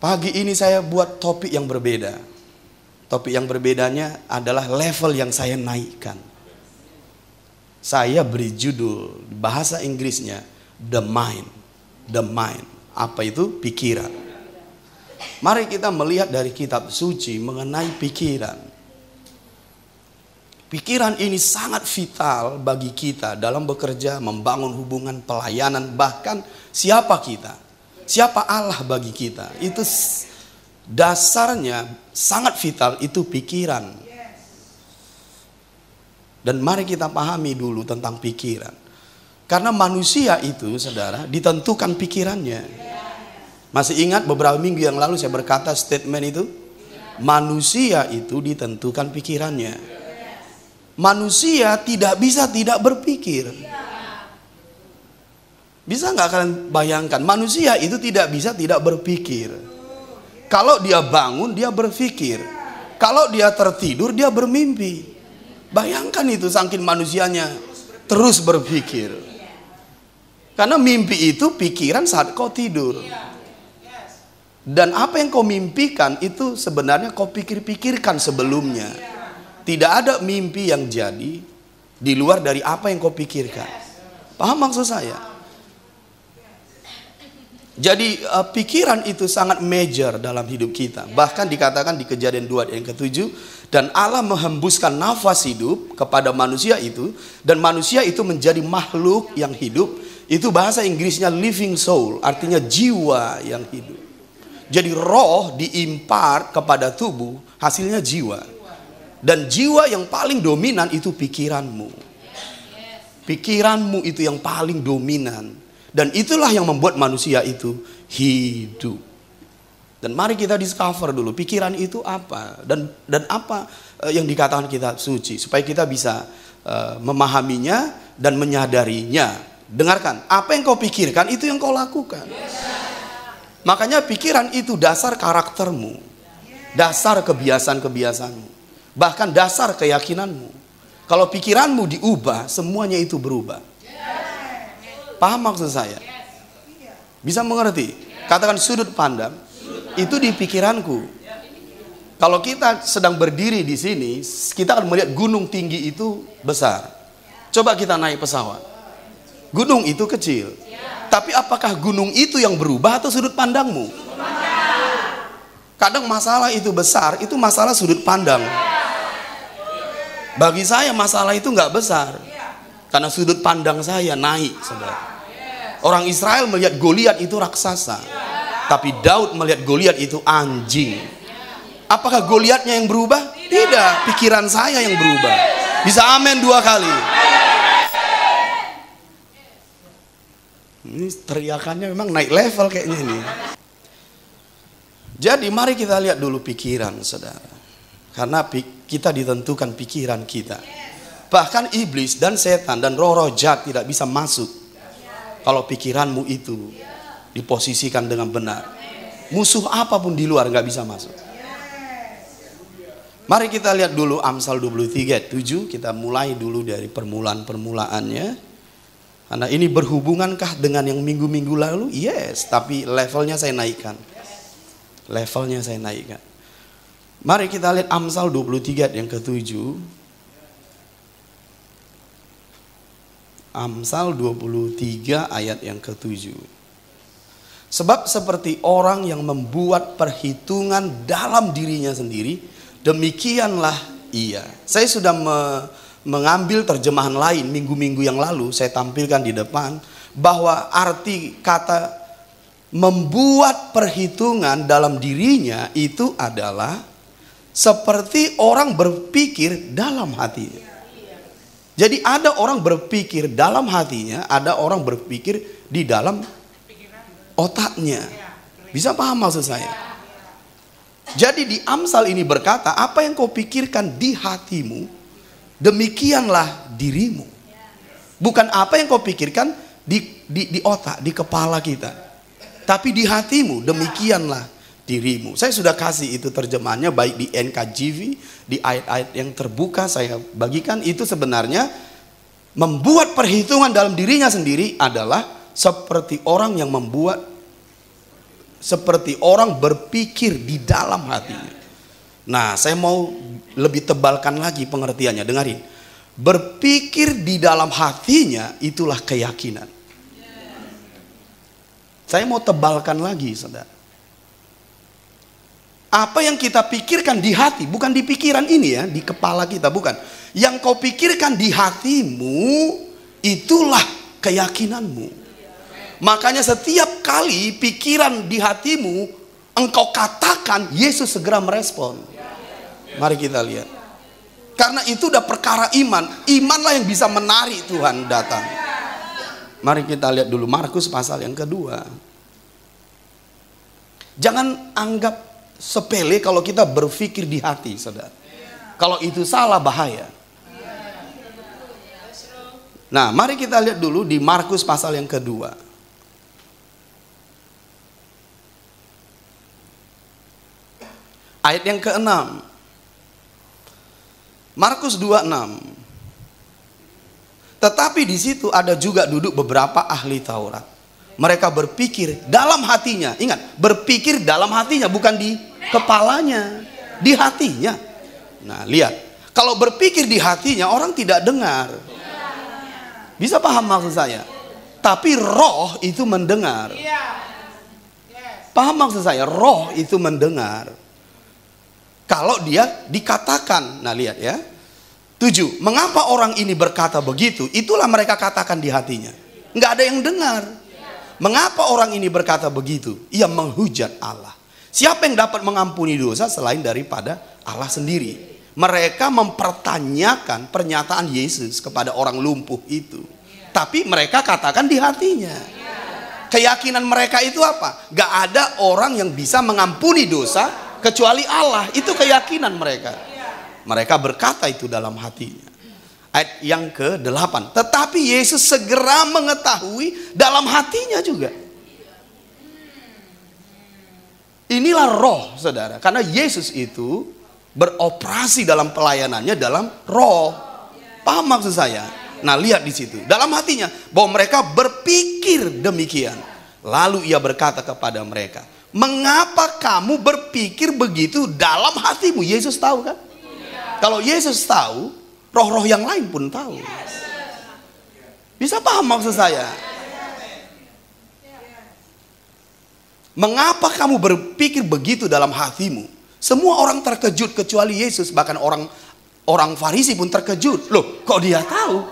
Pagi ini saya buat topik yang berbeda. Topik yang berbedanya adalah level yang saya naikkan. Saya beri judul bahasa Inggrisnya The Mind. The Mind. Apa itu? Pikiran. Mari kita melihat dari kitab suci mengenai pikiran. Pikiran ini sangat vital bagi kita dalam bekerja, membangun hubungan, pelayanan, bahkan siapa kita. Siapa Allah bagi kita. Itu dasarnya sangat vital, itu pikiran. Dan mari kita pahami dulu tentang pikiran. Karena manusia itu, saudara, ditentukan pikirannya. Masih ingat beberapa minggu yang lalu saya berkata statement itu? Manusia itu ditentukan pikirannya. Manusia tidak bisa tidak berpikir. Bisa nggak kalian bayangkan? Manusia itu tidak bisa tidak berpikir. Kalau dia bangun, dia berpikir. Kalau dia tertidur, dia bermimpi. Bayangkan itu, saking manusianya terus berpikir. Karena mimpi itu pikiran saat kau tidur. Dan apa yang kau mimpikan itu sebenarnya kau pikir-pikirkan sebelumnya. Tidak ada mimpi yang jadi di luar dari apa yang kau pikirkan. Paham maksud saya? Jadi pikiran itu sangat major dalam hidup kita. Bahkan dikatakan di Kejadian 2 ayat yang ke-7, dan Allah menghembuskan nafas hidup kepada manusia itu, dan manusia itu menjadi makhluk yang hidup. Itu bahasa Inggrisnya living soul, artinya jiwa yang hidup. Jadi roh diimpart kepada tubuh, hasilnya jiwa. Dan jiwa yang paling dominan itu pikiranmu. Pikiranmu itu yang paling dominan. Dan itulah yang membuat manusia itu hidup. Dan mari kita discover dulu pikiran itu apa dan apa yang dikatakan kitab suci supaya kita bisa memahaminya dan menyadarinya. Dengarkan, apa yang kau pikirkan itu yang kau lakukan. Makanya pikiran itu dasar karaktermu, dasar kebiasaan-kebiasaanmu, bahkan dasar keyakinanmu. Kalau pikiranmu diubah, semuanya itu berubah. Paham maksud saya? Bisa mengerti? Katakan sudut pandang itu di pikiranku. Kalau kita sedang berdiri di sini, kita akan melihat gunung tinggi itu besar. Coba kita naik pesawat. Gunung itu kecil. Tapi apakah gunung itu yang berubah atau sudut pandangmu? Kadang masalah itu besar, itu masalah sudut pandang. Bagi saya masalah itu nggak besar. Karena sudut pandang saya naik, saudara. Orang Israel melihat Goliat itu raksasa. Tapi Daud melihat Goliat itu anjing. Apakah Goliatnya yang berubah? Tidak, pikiran saya yang berubah. Bisa amin 2 kali. Ini teriakannya memang naik level kayaknya ini. Jadi mari kita lihat dulu pikiran, saudara. Karena kita ditentukan pikiran kita. Bahkan iblis dan setan dan roh-roh jahat tidak bisa masuk kalau pikiranmu itu diposisikan dengan benar. Musuh apapun di luar nggak bisa masuk. Mari kita lihat dulu Amsal 23:7. Kita mulai dulu dari permulaan-permulaannya. Karena ini berhubungankah dengan yang minggu-minggu lalu? Yes, tapi levelnya saya naikkan. Levelnya saya naikkan. Mari kita lihat Amsal 23 yang ke-7. Amsal 23 ayat yang ke-7. Sebab seperti orang yang membuat perhitungan dalam dirinya sendiri, demikianlah ia. Saya sudah mengambil terjemahan lain minggu-minggu yang lalu, saya tampilkan di depan, bahwa arti kata membuat perhitungan dalam dirinya itu adalah seperti orang berpikir dalam hatinya. Jadi ada orang berpikir dalam hatinya, ada orang berpikir di dalam otaknya. Bisa paham maksud saya? Jadi di Amsal ini berkata, apa yang kau pikirkan di hatimu, demikianlah dirimu. Bukan apa yang kau pikirkan di otak, di kepala kita. Tapi di hatimu, demikianlah dirimu. Saya sudah kasih itu terjemahannya baik di NKJV, di ayat-ayat yang terbuka saya bagikan. Itu sebenarnya membuat perhitungan dalam dirinya sendiri adalah seperti orang yang membuat seperti orang berpikir di dalam hatinya. Nah, saya mau lebih tebalkan lagi pengertiannya. Dengarin. Berpikir di dalam hatinya itulah keyakinan. Saya mau tebalkan lagi, saudara. Apa yang kita pikirkan di hati, bukan di pikiran ini ya, di kepala kita, bukan. Yang kau pikirkan di hatimu, itulah keyakinanmu. Makanya setiap kali pikiran di hatimu engkau katakan, Yesus segera merespon. Mari kita lihat. Karena itu udah perkara iman. Imanlah yang bisa menarik Tuhan datang. Mari kita lihat dulu Markus pasal yang kedua. Jangan anggap sepele kalau kita berpikir di hati, saudara. Kalau itu salah, bahaya. Nah, mari kita lihat dulu di Markus pasal yang kedua. Ayat yang ke-6. Markus 2:6. Tetapi di situ ada juga duduk beberapa ahli Taurat. Mereka berpikir dalam hatinya. Ingat, berpikir dalam hatinya, bukan di kepalanya, di hatinya. Nah, lihat. Kalau berpikir di hatinya, orang tidak dengar. Bisa paham maksud saya? Tapi roh itu mendengar. Paham maksud saya? Roh itu mendengar. Kalau dia dikatakan, nah lihat ya. 7. Mengapa orang ini berkata begitu? Itulah mereka katakan di hatinya. Nggak ada yang dengar. Mengapa orang ini berkata begitu? Ia menghujat Allah. Siapa yang dapat mengampuni dosa selain daripada Allah sendiri? Mereka mempertanyakan pernyataan Yesus kepada orang lumpuh itu. Tapi mereka katakan di hatinya. Keyakinan mereka itu apa? Gak ada orang yang bisa mengampuni dosa kecuali Allah. Itu keyakinan mereka. Mereka berkata itu dalam hatinya. Ayat yang ke-8. Tetapi Yesus segera mengetahui dalam hatinya juga. Inilah roh, saudara. Karena Yesus itu beroperasi dalam pelayanannya dalam roh. Paham maksud saya? Nah, lihat di situ. Dalam hatinya bahwa mereka berpikir demikian. Lalu ia berkata kepada mereka, mengapa kamu berpikir begitu dalam hatimu? Yesus tahu kan? Kalau Yesus tahu, roh-roh yang lain pun tahu. Bisa paham maksud saya? Mengapa kamu berpikir begitu dalam hatimu? Semua orang terkejut kecuali Yesus. Bahkan orang Farisi pun terkejut. Loh, kok dia tahu?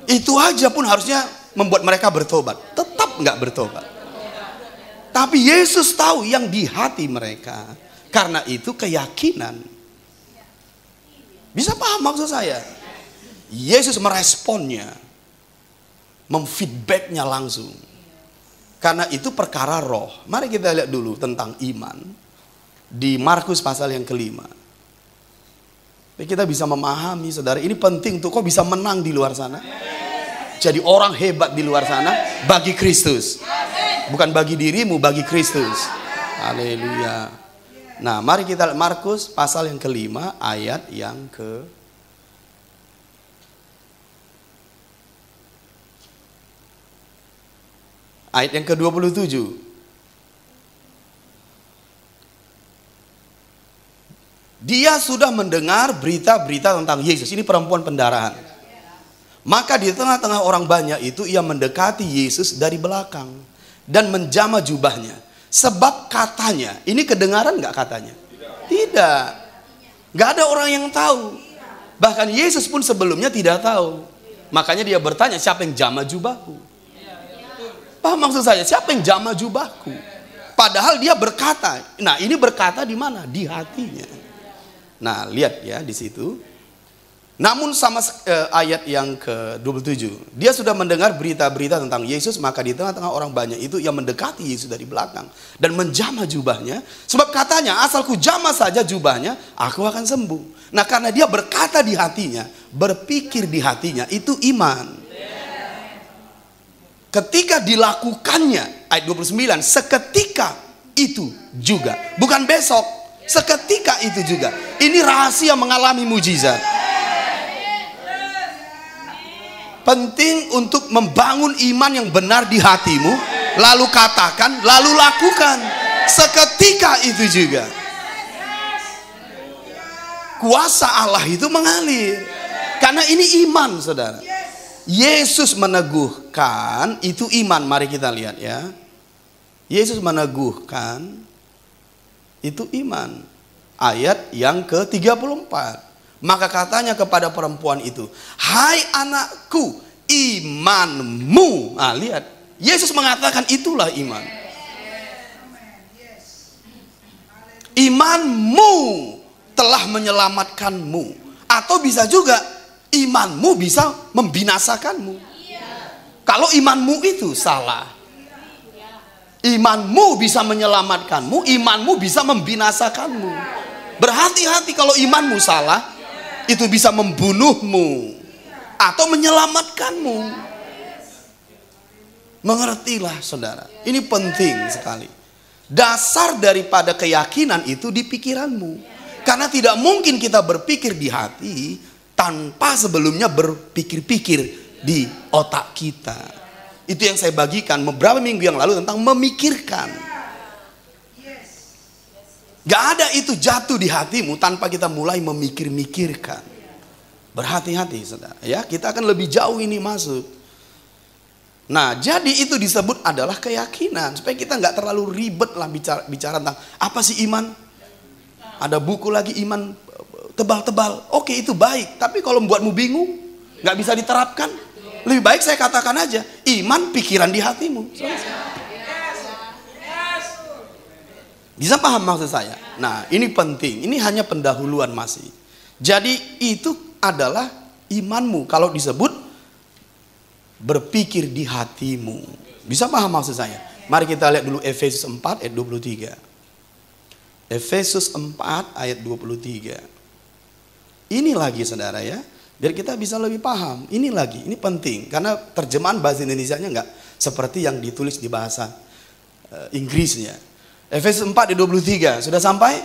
Itu aja pun harusnya membuat mereka bertobat. Tetap nggak bertobat. Tapi Yesus tahu yang di hati mereka. Karena itu keyakinan. Bisa paham maksud saya? Yesus meresponnya. Memfeedbacknya langsung. Karena itu perkara roh. Mari kita lihat dulu tentang iman. Di Markus pasal yang ke-5. Kita bisa memahami, saudara. Ini penting tuh, kok bisa menang di luar sana. Jadi orang hebat di luar sana bagi Kristus. Bukan bagi dirimu, bagi Kristus. Haleluya. Nah, mari kita lihat Markus pasal yang ke-5 ayat yang ke-27. Dia sudah mendengar berita-berita tentang Yesus. Ini perempuan pendarahan. Maka di tengah-tengah orang banyak itu ia mendekati Yesus dari belakang dan menjamah jubahnya. Sebab katanya, ini kedengaran nggak katanya? Tidak. Nggak ada orang yang tahu. Bahkan Yesus pun sebelumnya tidak tahu. Makanya dia bertanya, siapa yang jamah jubahku? Paham maksud saya? Siapa yang jamah jubahku? Padahal dia berkata. Nah, ini berkata di mana? Di hatinya. Nah, lihat ya di situ. Namun sama ayat yang ke-27. Dia sudah mendengar berita-berita tentang Yesus. Maka di tengah-tengah orang banyak itu ia mendekati Yesus dari belakang. Dan menjamah jubahnya. Sebab katanya, asalku jamah saja jubahnya, aku akan sembuh. Nah, karena dia berkata di hatinya, berpikir di hatinya, itu iman. Ketika dilakukannya, ayat 29, seketika itu juga. Bukan besok, seketika itu juga. Ini rahasia mengalami mujizat. Penting untuk membangun iman yang benar di hatimu. lalu katakan, lalu lakukan. Seketika itu juga kuasa Allah itu mengalir. Karena ini iman, saudara. Yesus meneguhkan, itu iman. Mari kita lihat ya. Yesus meneguhkan, itu iman. Ayat yang ke-34. Maka katanya kepada perempuan itu, hai anakku, imanmu. Nah, lihat. Yesus mengatakan itulah iman. Imanmu telah menyelamatkanmu. Atau bisa juga imanmu bisa membinasakanmu. Kalau imanmu itu salah, imanmu bisa menyelamatkanmu, imanmu bisa membinasakanmu. Berhati-hati kalau imanmu salah, itu bisa membunuhmu atau menyelamatkanmu. Mengertilah, saudara. Ini penting sekali. Dasar daripada keyakinan itu di pikiranmu. Karena tidak mungkin kita berpikir di hati tanpa sebelumnya berpikir-pikir di otak kita. Itu yang saya bagikan beberapa minggu yang lalu tentang memikirkan. Gak ada itu jatuh di hatimu tanpa kita mulai memikir-mikirkan. Berhati-hati, saudara. Ya, kita akan lebih jauh ini masuk. Nah, jadi itu disebut adalah keyakinan. Supaya kita nggak terlalu ribet lah bicara tentang apa sih iman. Ada buku lagi iman tebal-tebal. Oke, itu baik. Tapi kalau membuatmu bingung, nggak bisa diterapkan, lebih baik saya katakan aja, iman pikiran di hatimu. Bisa paham maksud saya? Nah, ini penting. Ini hanya pendahuluan masih. Jadi itu adalah imanmu. Kalau disebut berpikir di hatimu. Bisa paham maksud saya? Mari kita lihat dulu Efesus 4 ayat 23. Efesus 4 ayat 23. Ini lagi, saudara ya. Biar kita bisa lebih paham. Ini lagi, ini penting. Karena terjemahan bahasa Indonesianya enggak seperti yang ditulis di bahasa Inggrisnya. Efesus 4 ayat 23. Sudah sampai?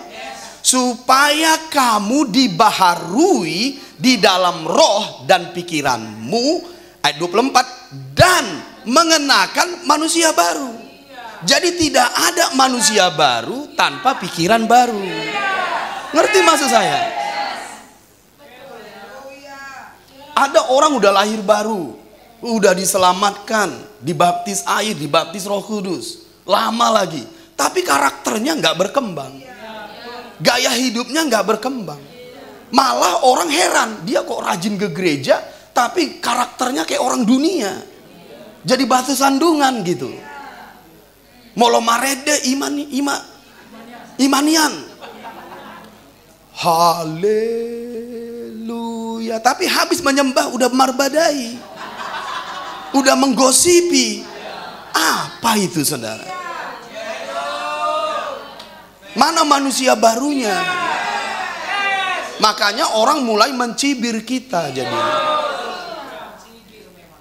Supaya kamu dibaharui di dalam roh dan pikiranmu. Ayat 24, dan mengenakan manusia baru. Jadi tidak ada manusia baru tanpa pikiran baru. Ngerti maksud saya? Ada orang udah lahir baru, udah diselamatkan, dibaptis air, dibaptis Roh Kudus, lama lagi, tapi karakternya nggak berkembang, gaya hidupnya nggak berkembang. Malah orang heran, dia kok rajin ke gereja, tapi karakternya kayak orang dunia. Jadi batu sandungan gitu. Molo marede imanian. Haleluya. Tapi habis menyembah udah marbadai. Udah menggosipi. Apa itu, saudara? Mana manusia barunya? Makanya orang mulai mencibir kita jadi.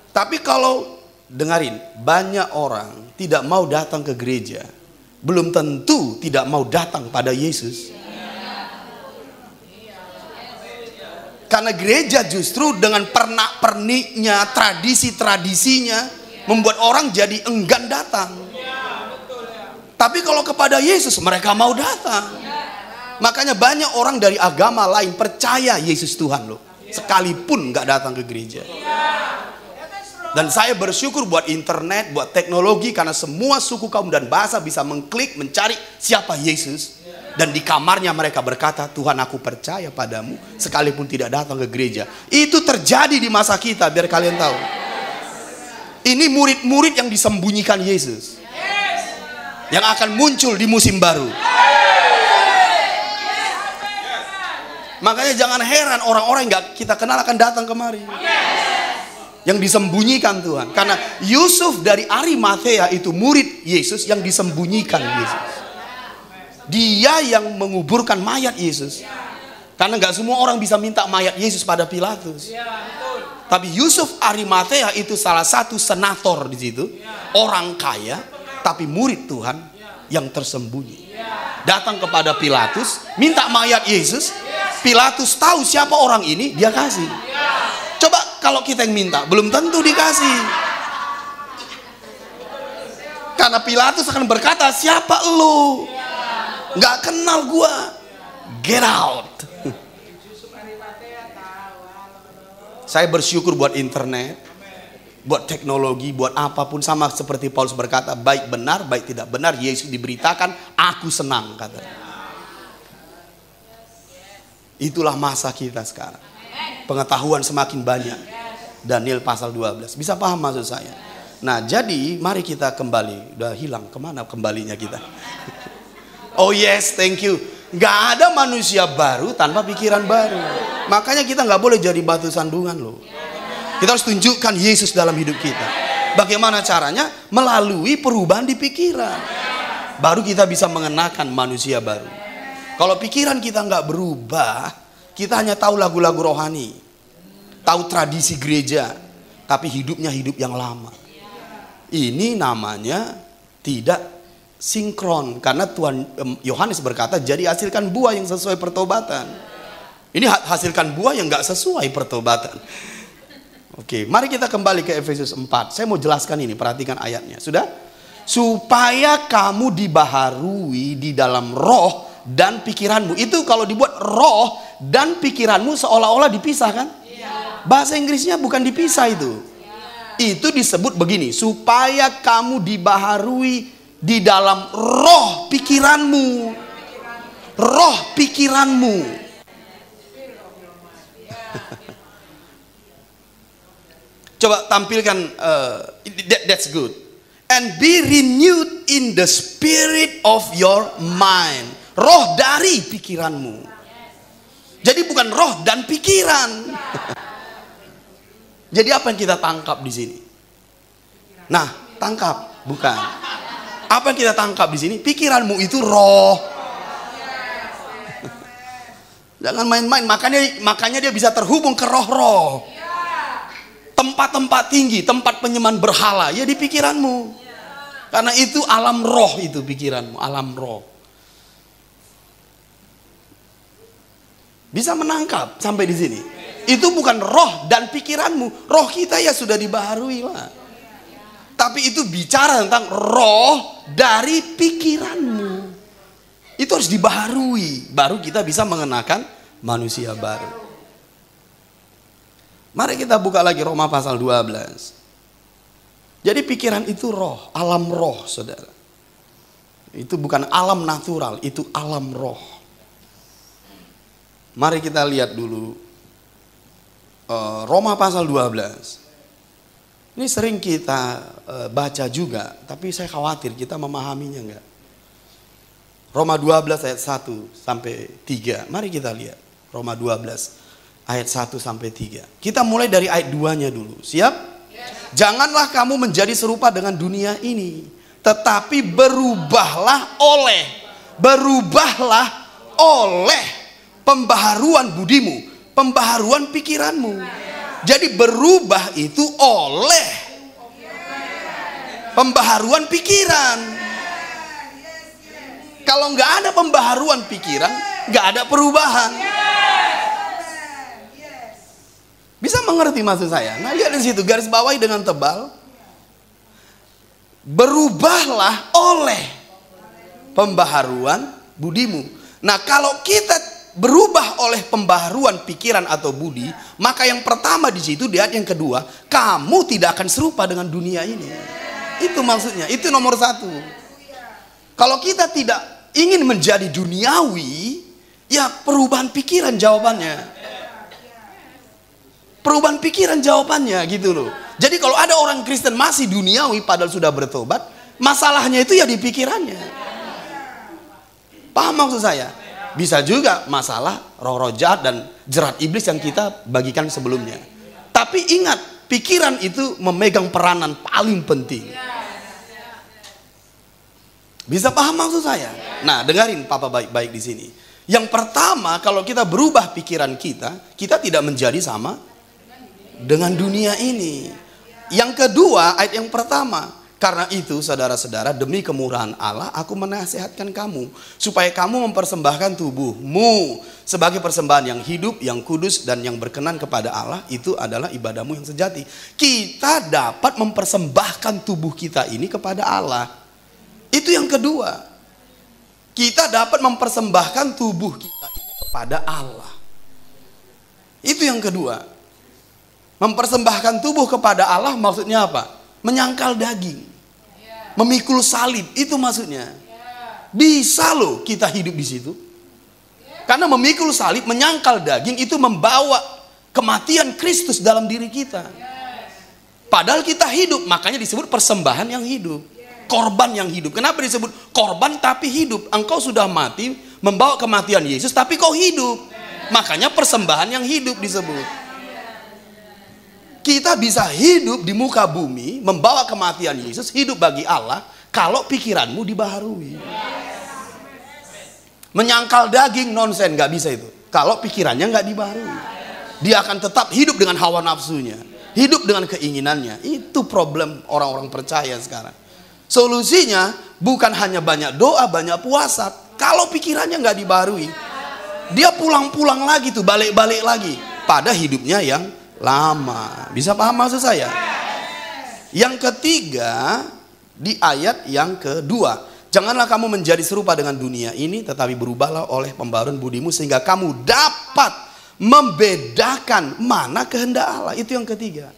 Tapi kalau dengarin, banyak orang tidak mau datang ke gereja, belum tentu tidak mau datang pada Yesus. Karena gereja justru dengan pernak-perniknya, tradisi-tradisinya membuat orang jadi enggan datang. Tapi kalau kepada Yesus mereka mau datang. Makanya banyak orang dari agama lain percaya Yesus Tuhan loh, sekalipun nggak datang ke gereja. Dan saya bersyukur buat internet, buat teknologi, karena semua suku, kaum, dan bahasa bisa mengklik, mencari siapa Yesus. Dan di kamarnya mereka berkata, Tuhan aku percaya padamu, sekalipun tidak datang ke gereja. Itu terjadi di masa kita, biar kalian tahu. Ini murid-murid yang disembunyikan Yesus, yang akan muncul di musim baru. Makanya jangan heran orang-orang yang gak kita kenal akan datang kemari. Yang disembunyikan Tuhan. Karena Yusuf dari Arimatea itu murid Yesus yang disembunyikan Yesus. Dia yang menguburkan mayat Yesus. Karena gak semua orang bisa minta mayat Yesus pada Pilatus. Tapi Yusuf Arimatea itu salah satu senator di situ. Orang kaya, tapi murid Tuhan yang tersembunyi. Datang kepada Pilatus, minta mayat Yesus. Pilatus tahu siapa orang ini, dia kasih. Coba kalau kita yang minta, belum tentu dikasih. Karena Pilatus akan berkata, siapa lu? Nggak kenal gua. Get out. Saya bersyukur buat internet, buat teknologi, buat apapun. Sama seperti Paulus berkata, baik benar, baik tidak benar, Yesus diberitakan, aku senang, kata. Itulah masa kita sekarang. Pengetahuan semakin banyak. Daniel pasal 12. Bisa paham maksud saya? Nah, jadi mari kita kembali. Udah hilang, kemana kembalinya kita? Oh yes, thank you. Gak ada manusia baru tanpa pikiran baru. Makanya kita gak boleh jadi batu sandungan loh. Kita harus tunjukkan Yesus dalam hidup kita. Bagaimana caranya? Melalui perubahan di pikiran. Baru kita bisa mengenakan manusia baru. Kalau pikiran kita gak berubah, kita hanya tahu lagu-lagu rohani, tahu tradisi gereja, tapi hidupnya hidup yang lama. Ini namanya tidak sinkron, karena Tuhan Yohanes berkata, jadi hasilkan buah yang sesuai pertobatan. Ini hasilkan buah yang gak sesuai pertobatan. Oke, mari kita kembali ke Efesus 4. Saya mau jelaskan ini, perhatikan ayatnya. Sudah? Supaya kamu dibaharui di dalam roh dan pikiranmu. Itu kalau dibuat roh dan pikiranmu seolah-olah dipisah kan? Bahasa Inggrisnya bukan dipisah itu. Itu disebut begini, supaya kamu dibaharui di dalam roh pikiranmu. Roh pikiranmu. Coba tampilkan, that's good. And be renewed in the spirit of your mind. Roh dari pikiranmu. Jadi bukan roh dan pikiran. Jadi apa yang kita tangkap di sini? Nah, tangkap, bukan. Apa yang kita tangkap di sini? Pikiranmu itu roh. Jangan main-main. Makanya dia bisa terhubung ke roh-roh. Tempat-tempat tinggi, tempat penyembahan berhala, ya di pikiranmu. Karena itu alam roh, itu pikiranmu, alam roh. Bisa menangkap sampai di sini. Itu bukan roh dan pikiranmu. Roh kita ya sudah dibaharui lah. Tapi itu bicara tentang roh dari pikiranmu. Itu harus dibaharui. Baru kita bisa mengenakan manusia baru. Mari kita buka lagi Roma pasal 12. Jadi pikiran itu roh, alam roh, saudara. Itu bukan alam natural, itu alam roh. Mari kita lihat dulu Roma pasal 12. Ini sering kita baca juga, tapi saya khawatir kita memahaminya enggak. Roma 12 ayat 1 sampai 3. Mari kita lihat Roma 12 ayat 1 sampai 3. Kita mulai dari ayat 2-nya dulu. Siap? Janganlah kamu menjadi serupa dengan dunia ini, tetapi berubahlah oleh pembaharuan budimu, pembaharuan pikiranmu. Jadi berubah itu oleh pembaharuan pikiran. Kalau nggak ada pembaharuan pikiran, nggak ada perubahan. Bisa mengerti maksud saya? Nah, lihat di situ, garis bawahi dengan tebal. Berubahlah oleh pembaharuan budimu. Nah, kalau kita berubah oleh pembaharuan pikiran atau budi, maka yang pertama di situ, di ayat yang kedua, kamu tidak akan serupa dengan dunia ini. Itu maksudnya, itu nomor 1. Kalau kita tidak ingin menjadi duniawi, ya perubahan pikiran jawabannya. Perubahan pikiran jawabannya gitu loh. Jadi kalau ada orang Kristen masih duniawi padahal sudah bertobat, masalahnya itu ya di pikirannya. Paham maksud saya? Bisa juga masalah roh-roh jahat dan jerat iblis yang kita bagikan sebelumnya. Tapi ingat, pikiran itu memegang peranan paling penting. Bisa paham maksud saya? Nah, dengarin Papa baik-baik di sini. Yang pertama, kalau kita berubah pikiran kita tidak menjadi sama dengan dunia ini. Yang kedua, ayat yang pertama, karena itu saudara-saudara, demi kemurahan Allah aku menasihatkan kamu supaya kamu mempersembahkan tubuhmu sebagai persembahan yang hidup, yang kudus dan yang berkenan kepada Allah. Itu adalah ibadahmu yang sejati. Kita dapat mempersembahkan tubuh kita ini kepada Allah. Itu yang kedua. Kita dapat mempersembahkan tubuh kita ini kepada Allah. Itu yang kedua. Mempersembahkan tubuh kepada Allah maksudnya apa? Menyangkal daging. Memikul salib, itu maksudnya. Bisa loh kita hidup di situ. Karena memikul salib, menyangkal daging itu membawa kematian Kristus dalam diri kita. Padahal kita hidup, makanya disebut persembahan yang hidup. Korban yang hidup. Kenapa disebut korban tapi hidup? Engkau sudah mati, membawa kematian Yesus, tapi kau hidup. Makanya persembahan yang hidup disebut. Kita bisa hidup di muka bumi, membawa kematian Yesus, hidup bagi Allah, kalau pikiranmu dibaharui. Menyangkal daging nonsen, gak bisa itu. Kalau pikirannya gak dibaharui, dia akan tetap hidup dengan hawa nafsunya, hidup dengan keinginannya. Itu problem orang-orang percaya sekarang. Solusinya bukan hanya banyak doa, banyak puasa. Kalau pikirannya nggak dibaharui, dia pulang-pulang lagi tuh, balik-balik lagi pada hidupnya yang lama. Bisa paham maksud saya? Yang ketiga, di ayat yang kedua, janganlah kamu menjadi serupa dengan dunia ini, tetapi berubahlah oleh pembaruan budimu sehingga kamu dapat membedakan mana kehendak Allah. Itu yang ketiga.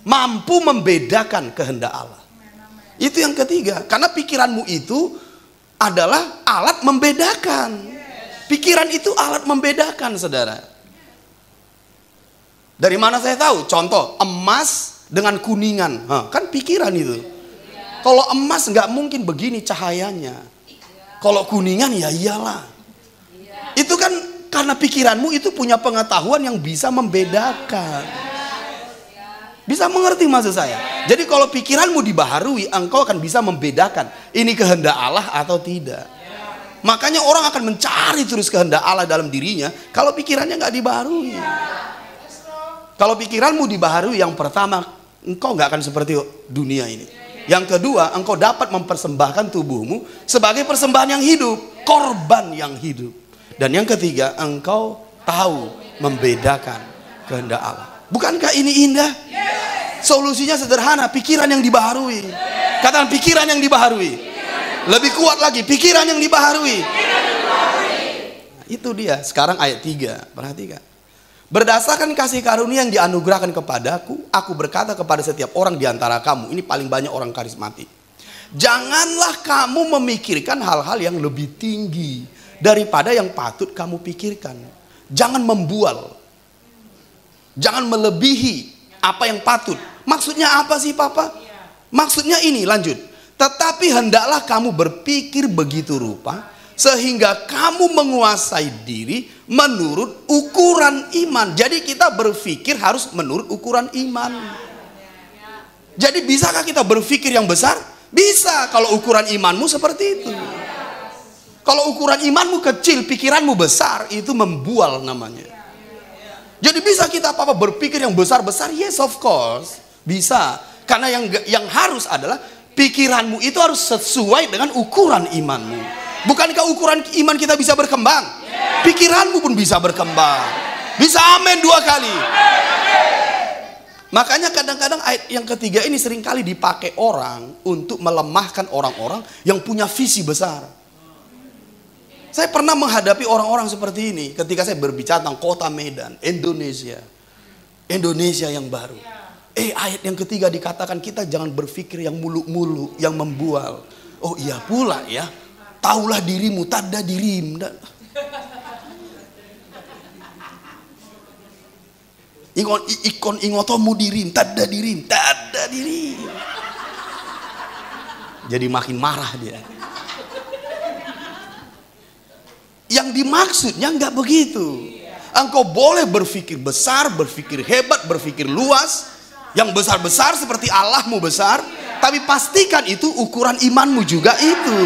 Mampu membedakan kehendak Allah. Itu yang ketiga. Karena pikiranmu itu adalah alat membedakan. Pikiran itu alat membedakan, saudara. Dari mana saya tahu? Contoh, emas dengan kuningan. Kan pikiran itu. Kalau emas nggak mungkin begini cahayanya. Kalau kuningan ya iyalah. Itu kan karena pikiranmu itu punya pengetahuan yang bisa membedakan. Bisa mengerti maksud saya? Jadi kalau pikiranmu dibaharui, engkau akan bisa membedakan ini kehendak Allah atau tidak. Makanya orang akan mencari terus kehendak Allah dalam dirinya kalau pikirannya nggak dibaharui. Kalau pikiranmu dibaharui, yang pertama, engkau nggak akan seperti dunia ini. Yang kedua, engkau dapat mempersembahkan tubuhmu sebagai persembahan yang hidup, korban yang hidup. Dan yang ketiga, engkau tahu membedakan kehendak Allah. Bukankah ini indah? Solusinya sederhana, pikiran yang dibaharui. Katakan pikiran yang dibaharui. Lebih kuat lagi, pikiran yang dibaharui. Nah, itu dia. Sekarang ayat 3, perhatikan. Berdasarkan kasih karunia yang dianugerahkan kepadaku, aku berkata kepada setiap orang di antara kamu, ini paling banyak orang karismatik, janganlah kamu memikirkan hal-hal yang lebih tinggi daripada yang patut kamu pikirkan. Jangan membual. Jangan melebihi apa yang patut. Maksudnya apa sih, Papa? Maksudnya ini, lanjut. Tetapi hendaklah kamu berpikir begitu rupa sehingga kamu menguasai diri menurut ukuran iman. Jadi kita berpikir harus menurut ukuran iman. Jadi bisakah kita berpikir yang besar? Bisa kalau ukuran imanmu seperti itu. Kalau ukuran imanmu kecil, pikiranmu besar, itu membual namanya. Jadi bisa kita apa berpikir yang besar-besar? Yes, of course. Bisa. Karena yang harus adalah pikiranmu itu harus sesuai dengan ukuran imanmu. Bukankah ukuran iman kita bisa berkembang? Pikiranmu pun bisa berkembang. Bisa amin 2 kali. Makanya kadang-kadang ayat yang ketiga ini seringkali dipakai orang untuk melemahkan orang-orang yang punya visi besar. Saya pernah menghadapi orang-orang seperti ini ketika saya berbicara tentang kota Medan, Indonesia. Indonesia yang baru. Ayat yang ketiga dikatakan kita jangan berpikir yang muluk-muluk, yang membual. Oh iya pula ya. Taulah dirimu, tada dirim. Ikon ingotomu dirim, tada dirim, tada dirim. Jadi makin marah dia. Yang dimaksudnya nggak begitu. Engkau boleh berpikir besar, berpikir hebat, berpikir luas, yang besar-besar seperti Allahmu besar, tapi pastikan itu ukuran imanmu juga itu.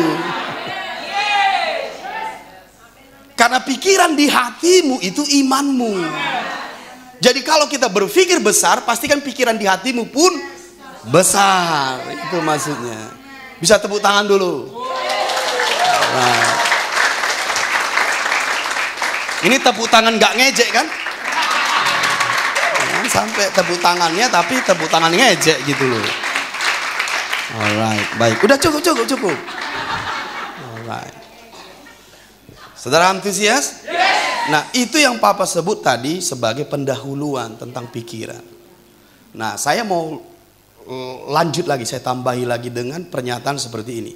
Karena pikiran di hatimu itu imanmu. Jadi kalau kita berpikir besar, pastikan pikiran di hatimu pun besar. Itu maksudnya. Bisa tepuk tangan dulu. Nah. Ini tepuk tangan gak ngejek kan? Jangan sampai tepuk tangannya tapi tepuk tangan ngejek gitu loh. Alright, baik. Udah cukup. Alright. Saudara antusias? Nah, itu yang Papa sebut tadi sebagai pendahuluan tentang pikiran. Nah, saya mau lanjut lagi, saya tambahi lagi dengan pernyataan seperti ini.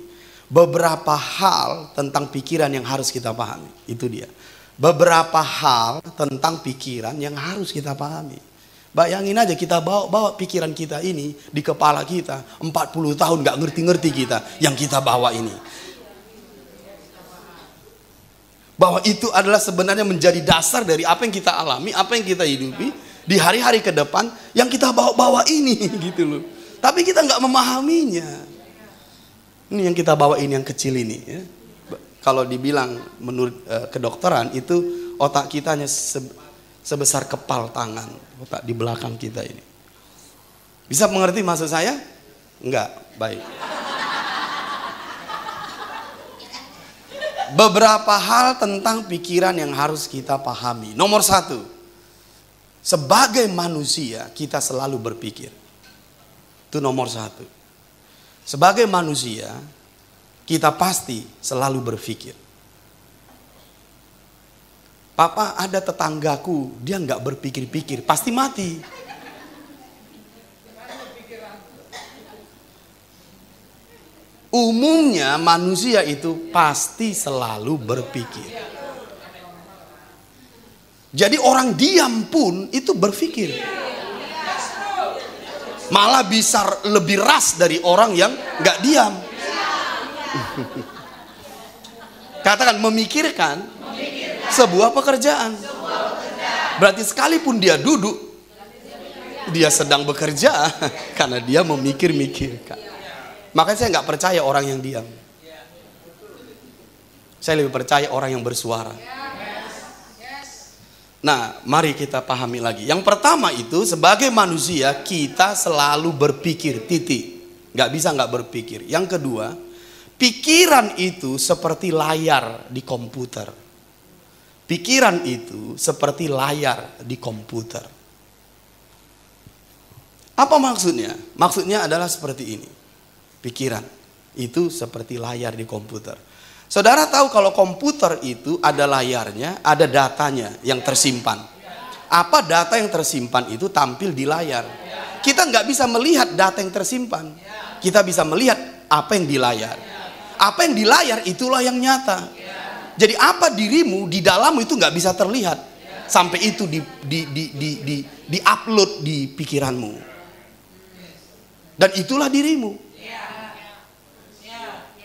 Beberapa hal tentang pikiran yang harus kita pahami. Itu dia. Beberapa hal tentang pikiran yang harus kita pahami. Bayangin aja kita bawa pikiran kita ini di kepala kita 40 tahun gak ngerti-ngerti kita yang kita bawa ini. Bahwa itu adalah sebenarnya menjadi dasar dari apa yang kita alami, apa yang kita hidupi di hari-hari ke depan yang kita bawa-bawa ini gitu loh. Tapi kita nggak memahaminya. Ini yang kita bawa ini yang kecil ini. Ya. Kalau dibilang menurut kedokteran itu otak kita hanya sebesar kepal tangan, otak di belakang kita ini. Bisa mengerti maksud saya? Enggak, baik. Beberapa hal tentang pikiran yang harus kita pahami. Nomor 1, sebagai manusia kita selalu berpikir. Itu nomor 1. Sebagai manusia kita pasti selalu berpikir. Papa, ada tetanggaku, dia nggak berpikir-pikir, pasti mati. Umumnya manusia itu pasti selalu berpikir. Jadi orang diam pun itu berpikir. Malah bisa lebih ras dari orang yang nggak diam. Katakan memikirkan sebuah pekerjaan. Berarti sekalipun dia duduk, dia sedang bekerja karena dia memikir-mikirkan. Makanya saya nggak percaya orang yang diam. Saya lebih percaya orang yang bersuara. Nah, mari kita pahami lagi. Yang pertama itu sebagai manusia kita selalu berpikir, titik. Nggak bisa nggak berpikir. Yang kedua, pikiran itu seperti layar di komputer. Pikiran itu seperti layar di komputer. Apa maksudnya? Maksudnya adalah seperti ini. Pikiran itu seperti layar di komputer. Saudara tahu kalau komputer itu ada layarnya, ada datanya yang tersimpan. Apa data yang tersimpan itu tampil di layar. Kita nggak bisa melihat data yang tersimpan. Kita bisa melihat apa yang di layar. Apa yang di layar itulah yang nyata. Jadi apa dirimu di dalammu itu nggak bisa terlihat sampai itu di upload di pikiranmu. Dan itulah dirimu.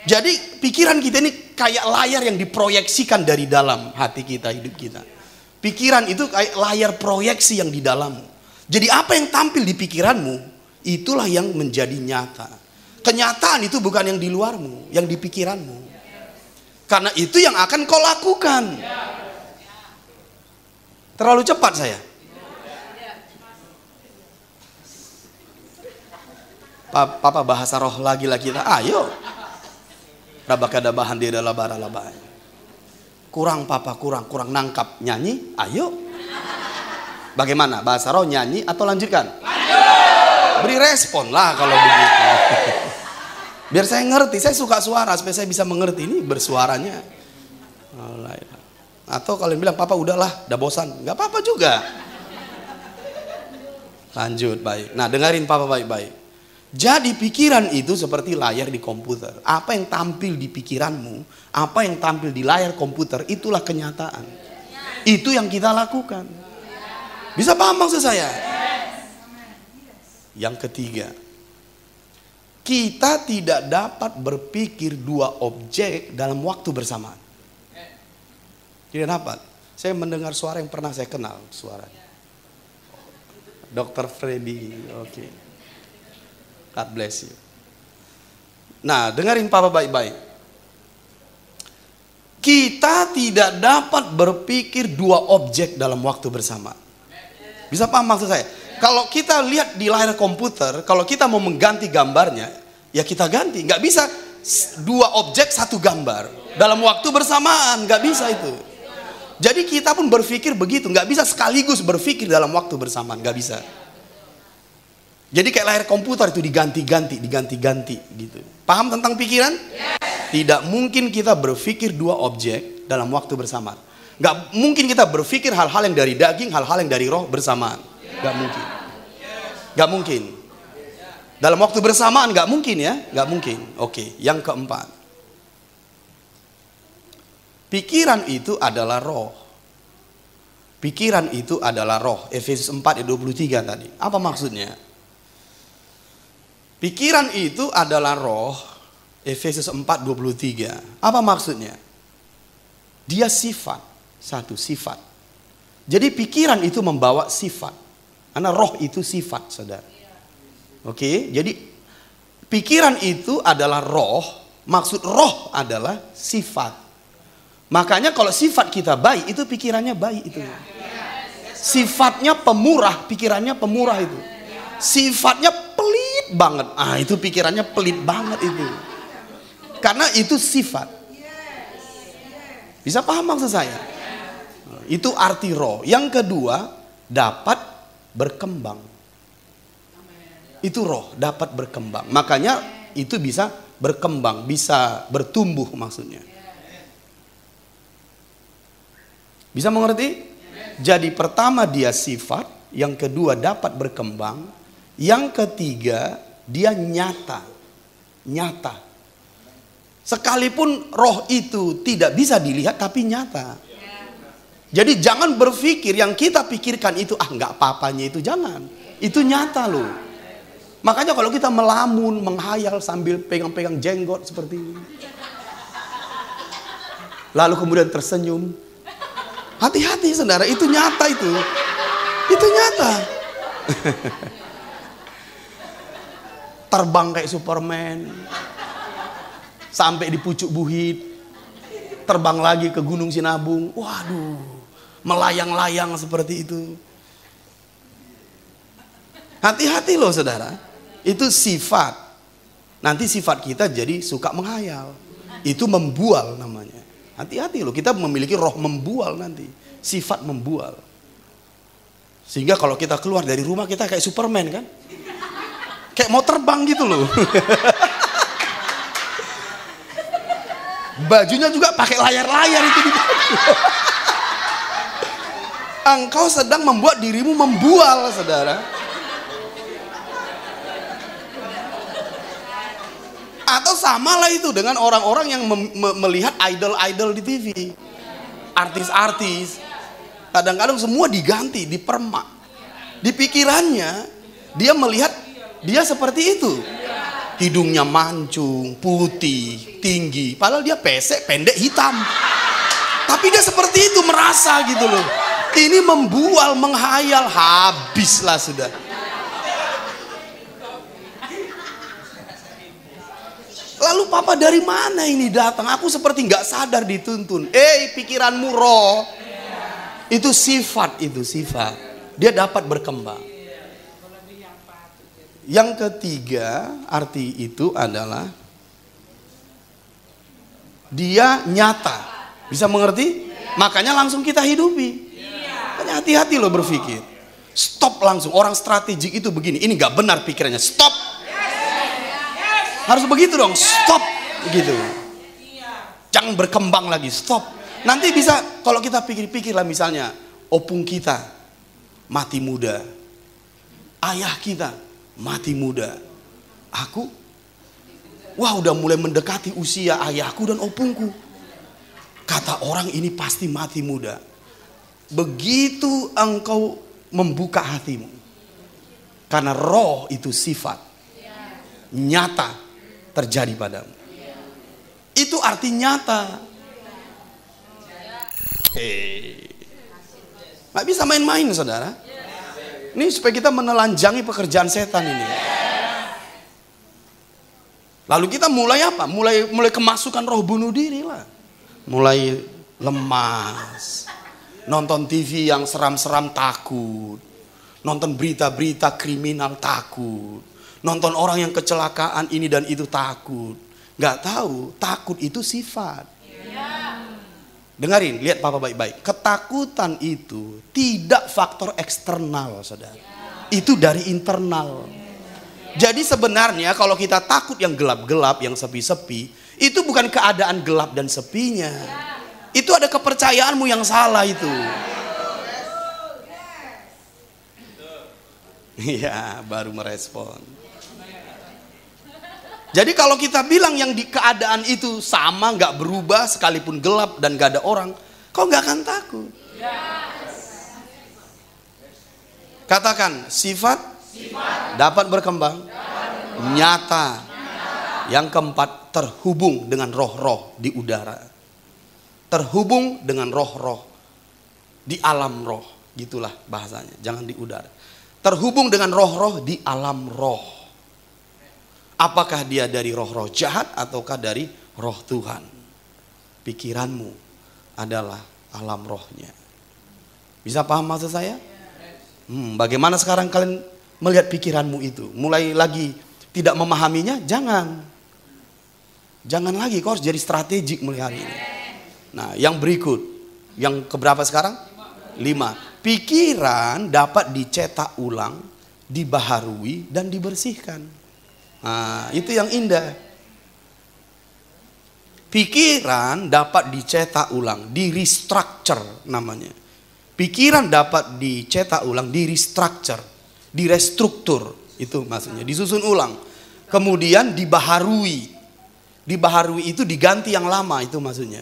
Jadi pikiran kita ini kayak layar yang diproyeksikan dari dalam hati kita, hidup kita. Pikiran itu kayak layar proyeksi yang di dalammu. Jadi apa yang tampil di pikiranmu, itulah yang menjadi nyata. Kenyataan itu bukan yang di luarmu, yang di pikiranmu. Karena itu yang akan kau lakukan. Terlalu cepat saya. Papa bahasa roh lagi kita. Ayo. Rabakada bahan dia adalah bara-labah. Kurang papa, kurang nangkap nyanyi. Ayo. Bagaimana? Bahasa roh nyanyi atau lanjutkan? Beri respon lah kalau begitu. Biar saya ngerti, saya suka suara supaya saya bisa mengerti ini bersuaranya. Atau kalian bilang, papa udahlah, udah bosan. Gak apa-apa juga. Lanjut, baik. Nah dengerin papa baik-baik. Jadi pikiran itu seperti layar di komputer. Apa yang tampil di pikiranmu, apa yang tampil di layar komputer, itulah kenyataan. Itu yang kita lakukan. Bisa paham maksud saya? Yang ketiga, kita tidak dapat berpikir dua objek dalam waktu bersamaan. Tidak dapat. Saya mendengar suara yang pernah saya kenal suaranya. Dr. Freddy, oke. God bless you. Nah, dengerin papa baik-baik. Kita tidak dapat berpikir dua objek dalam waktu bersama. Bisa paham maksud saya? Kalau kita lihat di layar komputer, kalau kita mau mengganti gambarnya, ya kita ganti. Nggak bisa dua objek satu gambar dalam waktu bersamaan, nggak bisa itu. Jadi kita pun berpikir begitu, nggak bisa sekaligus berpikir dalam waktu bersamaan, nggak bisa. Jadi kayak layar komputer itu diganti-ganti gitu. Paham tentang pikiran? Tidak mungkin kita berpikir dua objek dalam waktu bersamaan. Gak mungkin kita berpikir hal-hal yang dari daging, hal-hal yang dari roh bersamaan. Gak mungkin. Gak mungkin. Dalam waktu bersamaan gak mungkin ya. Gak mungkin. Oke, yang keempat. Pikiran itu adalah roh. Pikiran itu adalah roh. Efesus 4 ayat 23 tadi. Apa maksudnya? Pikiran itu adalah roh. Efesus 4:23. Apa maksudnya? Dia sifat. Satu sifat. Jadi pikiran itu membawa sifat. Karena roh itu sifat, saudara. Oke, jadi pikiran itu adalah roh. Maksud roh adalah sifat. Makanya kalau sifat kita baik, itu pikirannya baik itu. Sifatnya pemurah, pikirannya pemurah itu. Sifatnya pelit banget. Itu pikirannya pelit banget itu. Karena itu sifat. Bisa paham maksud saya? Itu arti roh. Yang kedua, dapat berkembang. Itu roh, dapat berkembang. Makanya itu bisa berkembang, bisa bertumbuh maksudnya. Bisa mengerti? Jadi pertama dia sifat, yang kedua dapat berkembang, yang ketiga dia nyata. Nyata. Sekalipun roh itu tidak bisa dilihat tapi nyata. Jadi jangan berpikir yang kita pikirkan itu nggak apa-apanya itu, jangan. Itu nyata loh. Makanya kalau kita melamun, menghayal sambil pegang-pegang jenggot seperti ini. Lalu kemudian tersenyum. Hati-hati saudara, itu nyata itu. Itu nyata. Terbang kayak Superman. Sampai di pucuk buhit. Terbang lagi ke Gunung Sinabung. Waduh, melayang-layang seperti itu. Hati-hati loh saudara. Itu sifat. Nanti sifat kita jadi suka menghayal. Itu membual namanya. Hati-hati loh, kita memiliki roh membual nanti. Sifat membual. Sehingga kalau kita keluar dari rumah kita kayak Superman kan. Kayak mau terbang gitu loh. Bajunya juga pakai layar-layar itu. Engkau sedang membuat dirimu membual, saudara. Atau samalah itu dengan orang-orang yang melihat idol-idol di TV. Artis-artis. Kadang-kadang semua diganti, dipermak. Di pikirannya, dia melihat dia seperti itu. Hidungnya mancung, putih, tinggi. Padahal dia pesek, pendek, hitam. Tapi dia seperti itu, merasa gitu loh. Ini membual, menghayal, habislah sudah. Lalu papa dari mana ini datang? Aku seperti nggak sadar dituntun. Pikiranmu roh. Itu sifat, itu sifat. Dia dapat berkembang. Yang ketiga, arti itu adalah dia nyata. Bisa mengerti? Makanya langsung kita hidupi. Makanya hati-hati loh berpikir. Stop langsung. Orang strategik itu begini. Ini gak benar pikirannya. Stop. Harus begitu dong. Stop. Begitu. Jangan berkembang lagi. Stop. Nanti bisa, kalau kita pikir-pikir lah misalnya. Opung kita mati muda. Ayah kita mati muda. Aku udah mulai mendekati usia ayahku dan opungku. Kata orang ini pasti mati muda. Begitu engkau membuka hatimu. Karena roh itu sifat. Nyata terjadi padamu. Itu arti nyata. Nggak bisa main-main saudara. Ini supaya kita menelanjangi pekerjaan setan ini. Lalu kita mulai apa? Mulai kemasukan roh bunuh diri lah. Mulai lemas. Nonton TV yang seram-seram takut. Nonton berita-berita kriminal takut. Nonton orang yang kecelakaan ini dan itu takut. Nggak tahu, takut itu sifat. Dengarin, lihat papa baik-baik. Ketakutan itu tidak faktor eksternal, saudara. Itu dari internal. Jadi sebenarnya kalau kita takut yang gelap-gelap, yang sepi-sepi, itu bukan keadaan gelap dan sepinya. Itu ada kepercayaanmu yang salah itu. Iya, baru merespon. Jadi kalau kita bilang yang di keadaan itu sama, nggak berubah, sekalipun gelap dan nggak ada orang, kau nggak akan takut. Katakan, sifat dapat berkembang, nyata. Yang keempat, terhubung dengan roh-roh di udara. Terhubung dengan roh-roh di alam roh. Gitulah bahasanya, jangan di udara. Terhubung dengan roh-roh di alam roh. Apakah dia dari roh-roh jahat ataukah dari roh Tuhan? Pikiranmu adalah alam rohnya. Bisa paham maksud saya? Bagaimana sekarang kalian melihat pikiranmu itu? Mulai lagi tidak memahaminya? Jangan lagi, kau harus jadi strategik mulai hari ini. Nah, yang berikut, yang keberapa sekarang? 5. Pikiran dapat dicetak ulang, dibaharui dan dibersihkan. Nah, itu yang indah. Pikiran dapat dicetak ulang, di-restructure namanya. Pikiran dapat dicetak ulang, di-restructure, direstruktur, itu maksudnya, disusun ulang. Kemudian dibaharui. Dibaharui itu diganti yang lama, itu maksudnya.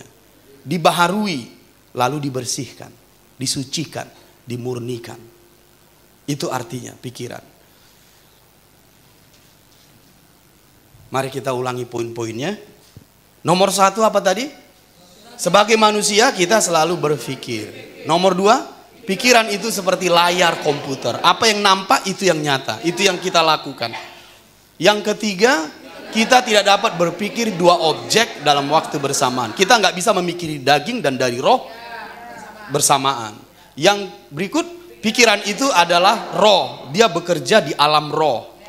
Dibaharui, lalu dibersihkan, disucikan, dimurnikan. Itu artinya pikiran. Mari kita ulangi poin-poinnya. Nomor 1 apa tadi? Sebagai manusia kita selalu berpikir. Nomor 2, pikiran itu seperti layar komputer. Apa yang nampak itu yang nyata. Itu yang kita lakukan. Yang ketiga, kita tidak dapat berpikir dua objek dalam waktu bersamaan. Kita nggak bisa memikiri daging dan dari roh bersamaan. Yang berikut, pikiran itu adalah roh. Dia bekerja di alam roh.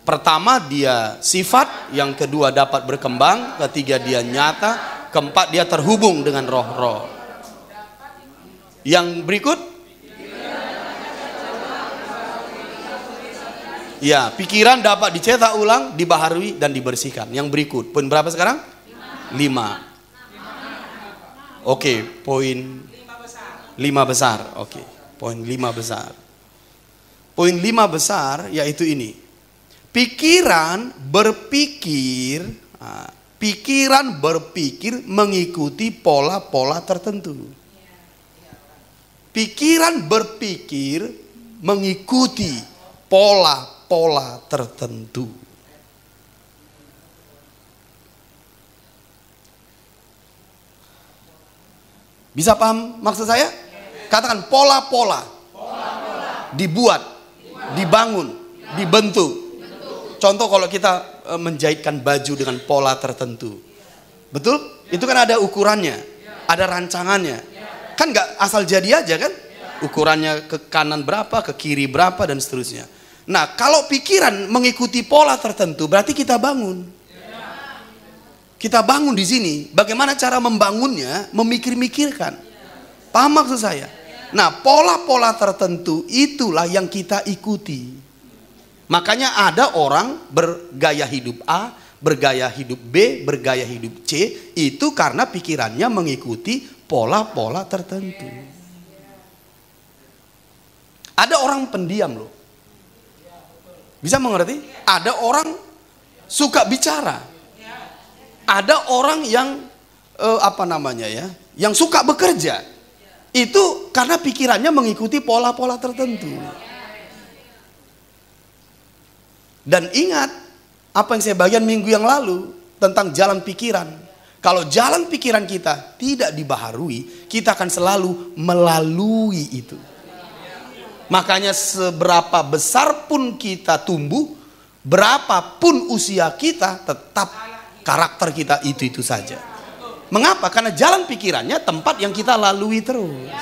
Pertama dia sifat, yang kedua dapat berkembang, ketiga dia nyata, keempat dia terhubung dengan roh-roh. Yang berikut, ya, pikiran dapat dicetak ulang, dibaharui dan dibersihkan. Yang berikut, poin berapa sekarang? 5. Oke, poin 5 besar. Oke, poin 5 besar. Poin 5 besar yaitu ini. Pikiran berpikir mengikuti pola-pola tertentu. Pikiran berpikir mengikuti pola-pola tertentu. Bisa paham maksud saya? Katakan pola-pola. Dibuat, dibangun, dibentuk. Contoh kalau kita menjahitkan baju dengan pola tertentu. Betul? Itu kan ada ukurannya, ada rancangannya. Kan nggak asal jadi aja kan? Ukurannya ke kanan berapa, ke kiri berapa dan seterusnya. Nah, kalau pikiran mengikuti pola tertentu, berarti kita bangun. Kita bangun di sini. Bagaimana cara membangunnya? Memikir-mikirkan. Paham maksud saya? Nah, pola-pola tertentu itulah yang kita ikuti. Makanya ada orang bergaya hidup A, bergaya hidup B, bergaya hidup C. Itu karena pikirannya mengikuti pola-pola tertentu. Ada orang pendiam loh. Bisa mengerti? Ada orang suka bicara. Ada orang yang yang suka bekerja. Itu karena pikirannya mengikuti pola-pola tertentu. Dan ingat apa yang saya bagian minggu yang lalu tentang jalan pikiran. Kalau jalan pikiran kita tidak dibaharui, kita akan selalu melalui itu. Makanya seberapa besar pun kita tumbuh, berapapun usia kita, tetap karakter kita itu saja. Mengapa? Karena jalan pikirannya tempat yang kita lalui terus.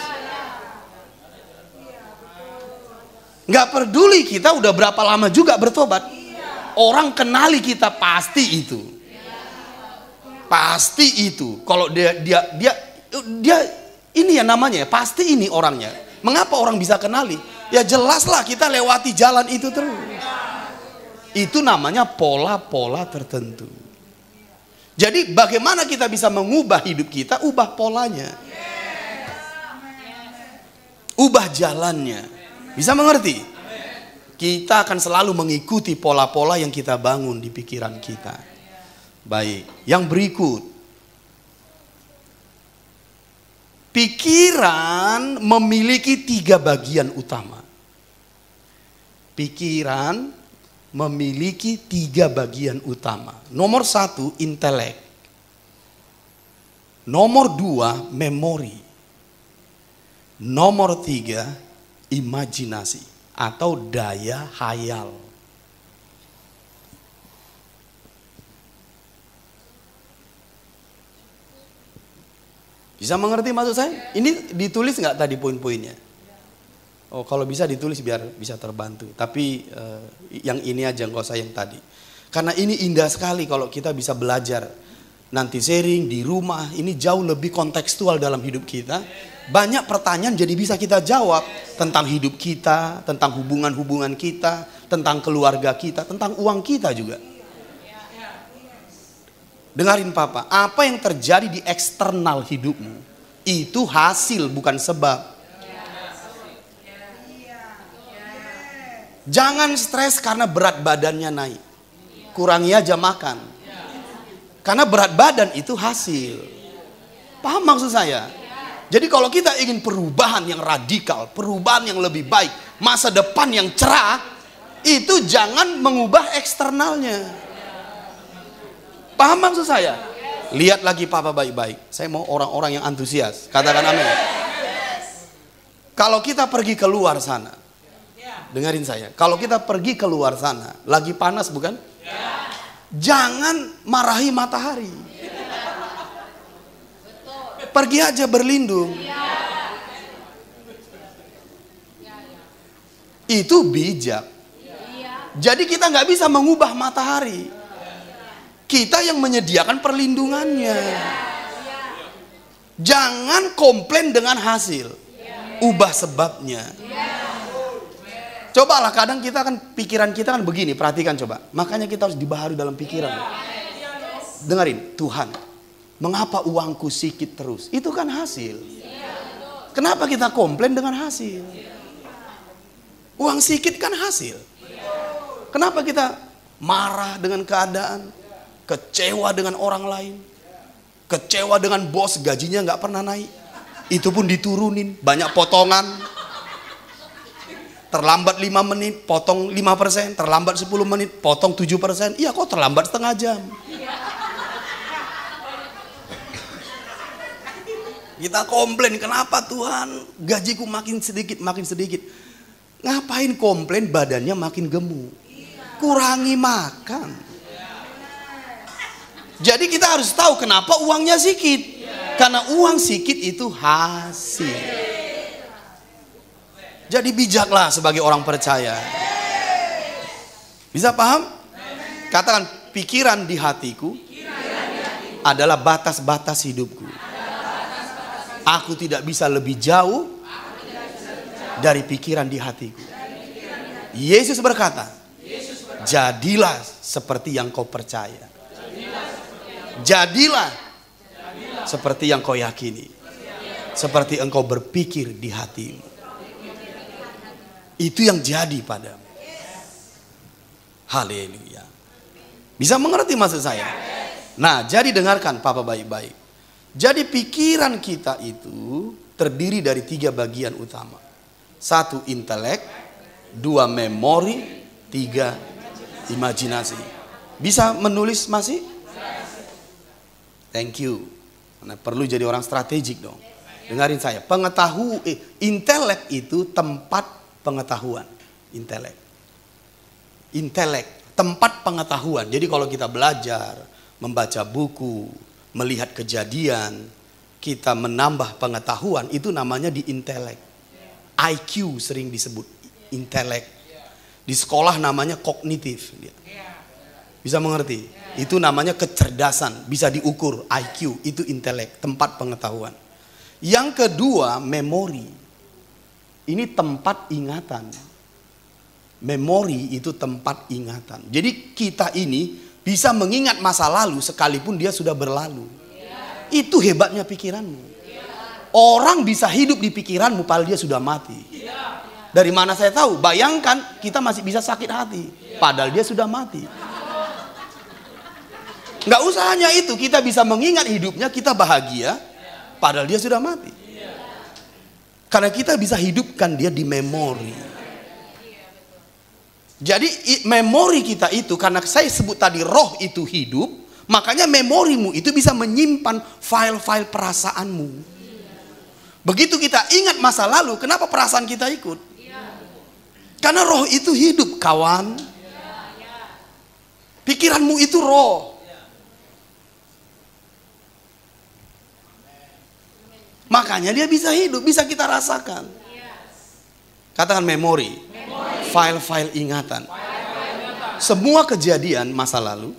Nggak peduli kita udah berapa lama juga bertobat. Orang kenali kita pasti itu. Pasti itu. Kalau dia ini ya namanya, pasti ini orangnya. Mengapa orang bisa kenali? Ya jelaslah kita lewati jalan itu terus. Itu namanya pola-pola tertentu. Jadi bagaimana kita bisa mengubah hidup kita? Ubah polanya. Ubah jalannya. Bisa mengerti? Kita akan selalu mengikuti pola-pola yang kita bangun di pikiran kita. Baik, yang berikut. Pikiran memiliki 3 bagian utama. Pikiran memiliki 3 bagian utama. Nomor 1, intelek. Nomor 2, memori. Nomor 3, imajinasi atau daya hayal. Bisa mengerti maksud saya? Ini ditulis nggak tadi poin-poinnya? Oh, kalau bisa ditulis biar bisa terbantu. Tapi yang ini aja, nggak usah yang tadi. Karena ini indah sekali kalau kita bisa belajar. Nanti sharing di rumah, ini jauh lebih kontekstual dalam hidup kita. Banyak pertanyaan jadi bisa kita jawab. Tentang hidup kita, tentang hubungan-hubungan kita, tentang keluarga kita, tentang uang kita juga. Dengarin Papa, apa yang terjadi di eksternal hidupmu, itu hasil bukan sebab. Jangan stres karena berat badannya naik. Kurangi aja makan. Karena berat badan itu hasil. Paham maksud saya? Jadi kalau kita ingin perubahan yang radikal, perubahan yang lebih baik, masa depan yang cerah, itu jangan mengubah eksternalnya. Paham maksud saya? Lihat lagi Papa baik-baik. Saya mau orang-orang yang antusias. Katakan amin. Kalau kita pergi keluar sana, dengarin saya, kalau kita pergi keluar sana, lagi panas bukan? Jangan marahi matahari. Pergi aja berlindung. Itu bijak. Jadi kita nggak bisa mengubah matahari. Kita yang menyediakan perlindungannya. Jangan komplain dengan hasil. Ubah sebabnya. Cobalah, kadang kita kan pikiran kita kan begini, perhatikan coba. Makanya kita harus dibaharui dalam pikiran. Dengarin, Tuhan, mengapa uangku sikit terus? Itu kan hasil. Kenapa kita komplain dengan hasil? Uang sikit kan hasil. Kenapa kita marah dengan keadaan? Kecewa dengan orang lain? Kecewa dengan bos, gajinya nggak pernah naik. Itu pun diturunin, banyak potongan. Terlambat 5 menit, potong 5%. Terlambat 10 menit, potong 7%. Iya, kok terlambat setengah jam. Kita komplain, kenapa Tuhan gajiku makin sedikit, makin sedikit. Ngapain komplain badannya makin gemuk? Kurangi makan. Jadi kita harus tahu kenapa uangnya sedikit. Karena uang sedikit itu hasil. Jadi bijaklah sebagai orang percaya. Bisa paham? Katakan, pikiran di hatiku adalah batas-batas hidupku. Aku tidak bisa lebih jauh dari pikiran di hatiku. Yesus berkata, jadilah seperti yang kau percaya. Jadilah seperti yang kau yakini. Seperti engkau berpikir di hatimu. Itu yang jadi padamu. Haleluya. Bisa mengerti maksud saya? Nah, jadi dengarkan Papa baik-baik. Jadi pikiran kita itu terdiri dari 3 bagian utama. 1 intelek, 2 memori, 3 imajinasi. Bisa menulis masih? Thank you. Nah, perlu jadi orang strategik dong. Dengarin saya. Intelek itu tempat pengetahuan. Intelek, tempat pengetahuan. Jadi kalau kita belajar, membaca buku, melihat kejadian, kita menambah pengetahuan, itu namanya di intelek. IQ sering disebut intelek. Di sekolah namanya kognitif. Bisa mengerti? Itu namanya kecerdasan, bisa diukur. IQ itu intelek, tempat pengetahuan. Yang kedua, memori. Ini tempat ingatan. Memori itu tempat ingatan. Jadi kita ini bisa mengingat masa lalu sekalipun dia sudah berlalu. Itu hebatnya pikiranmu. Orang bisa hidup di pikiranmu padahal dia sudah mati. Dari mana saya tahu? Bayangkan kita masih bisa sakit hati padahal dia sudah mati. Nggak usah hanya itu, kita bisa mengingat hidupnya, kita bahagia padahal dia sudah mati. Karena kita bisa hidupkan dia di memori. Jadi memori kita itu, karena saya sebut tadi roh itu hidup, makanya memorimu itu bisa menyimpan file-file perasaanmu. Begitu kita ingat masa lalu, kenapa perasaan kita ikut? Karena roh itu hidup, kawan. Pikiranmu itu roh. Makanya dia bisa hidup, bisa kita rasakan. Katakan memori. File-file ingatan. Semua kejadian masa lalu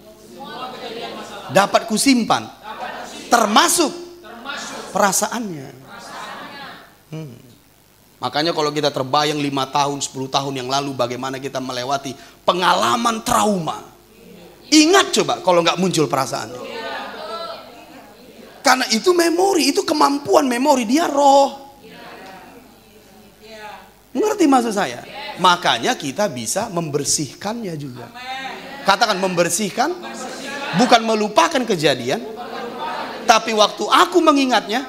dapat kusimpan, termasuk perasaannya. Makanya kalau kita terbayang 5 tahun, 10 tahun yang lalu bagaimana kita melewati pengalaman trauma. Ingat coba kalau nggak muncul perasaannya. Karena itu memori, itu kemampuan memori, dia roh. Mengerti maksud saya? Makanya kita bisa membersihkannya juga. Katakan membersihkan, bukan melupakan kejadian, tapi waktu aku mengingatnya,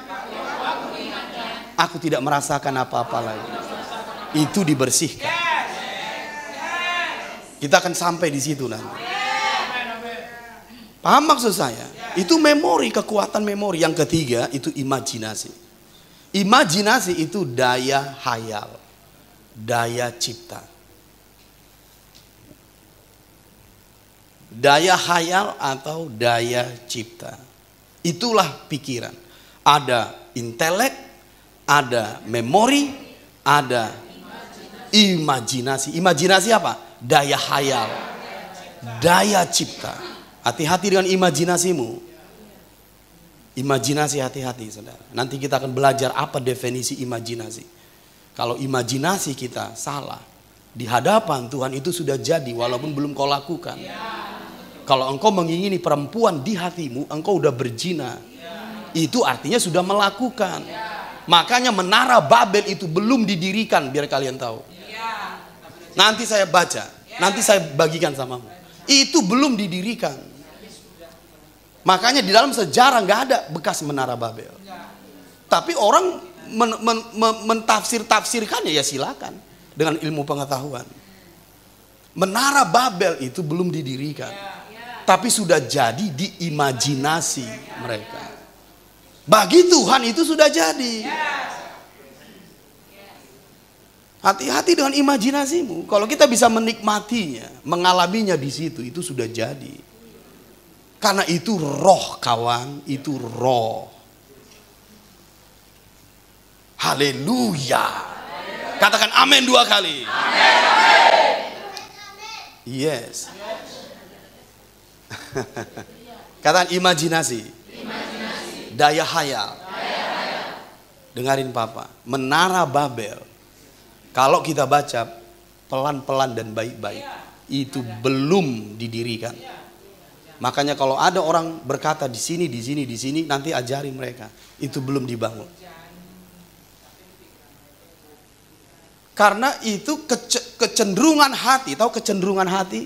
aku tidak merasakan apa-apa lagi. Itu dibersihkan. Kita akan sampai di situ nanti. Paham maksud saya? Itu memori, kekuatan memori. Yang ketiga itu imajinasi. Imajinasi itu daya hayal, daya cipta. Daya hayal atau daya cipta. Itulah pikiran. Ada intelek, ada memori, ada imajinasi. Imajinasi apa? Daya hayal, daya cipta. Hati-hati dengan imajinasimu. Imajinasi, hati-hati saudara. Nanti kita akan belajar apa definisi imajinasi. Kalau imajinasi kita salah, di hadapan Tuhan itu sudah jadi walaupun belum kau lakukan. Kalau engkau mengingini perempuan di hatimu, engkau udah berzina. Itu artinya sudah melakukan. Makanya menara Babel itu belum didirikan, biar kalian tahu. Nanti saya baca, nanti saya bagikan samamu. Itu belum didirikan. Makanya di dalam sejarah nggak ada bekas menara Babel. Tapi orang mentafsir-tafsirkannya ya silakan dengan ilmu pengetahuan. Menara Babel itu belum didirikan, tapi sudah jadi di imajinasi mereka. Bagi Tuhan itu sudah jadi. Hati-hati dengan imajinasimu. Kalau kita bisa menikmatinya, mengalaminya di situ, itu sudah jadi. Karena itu roh, kawan, itu roh. Haleluya. Katakan amin 2 kali. Yes. Katakan imajinasi. Daya hayal. Dengarin Papa. Menara Babel. Kalau kita baca pelan-pelan dan baik-baik, itu belum didirikan. Makanya kalau ada orang berkata di sini, nanti ajari mereka. Itu belum dibangun. Karena itu kecenderungan hati, tahu kecenderungan hati?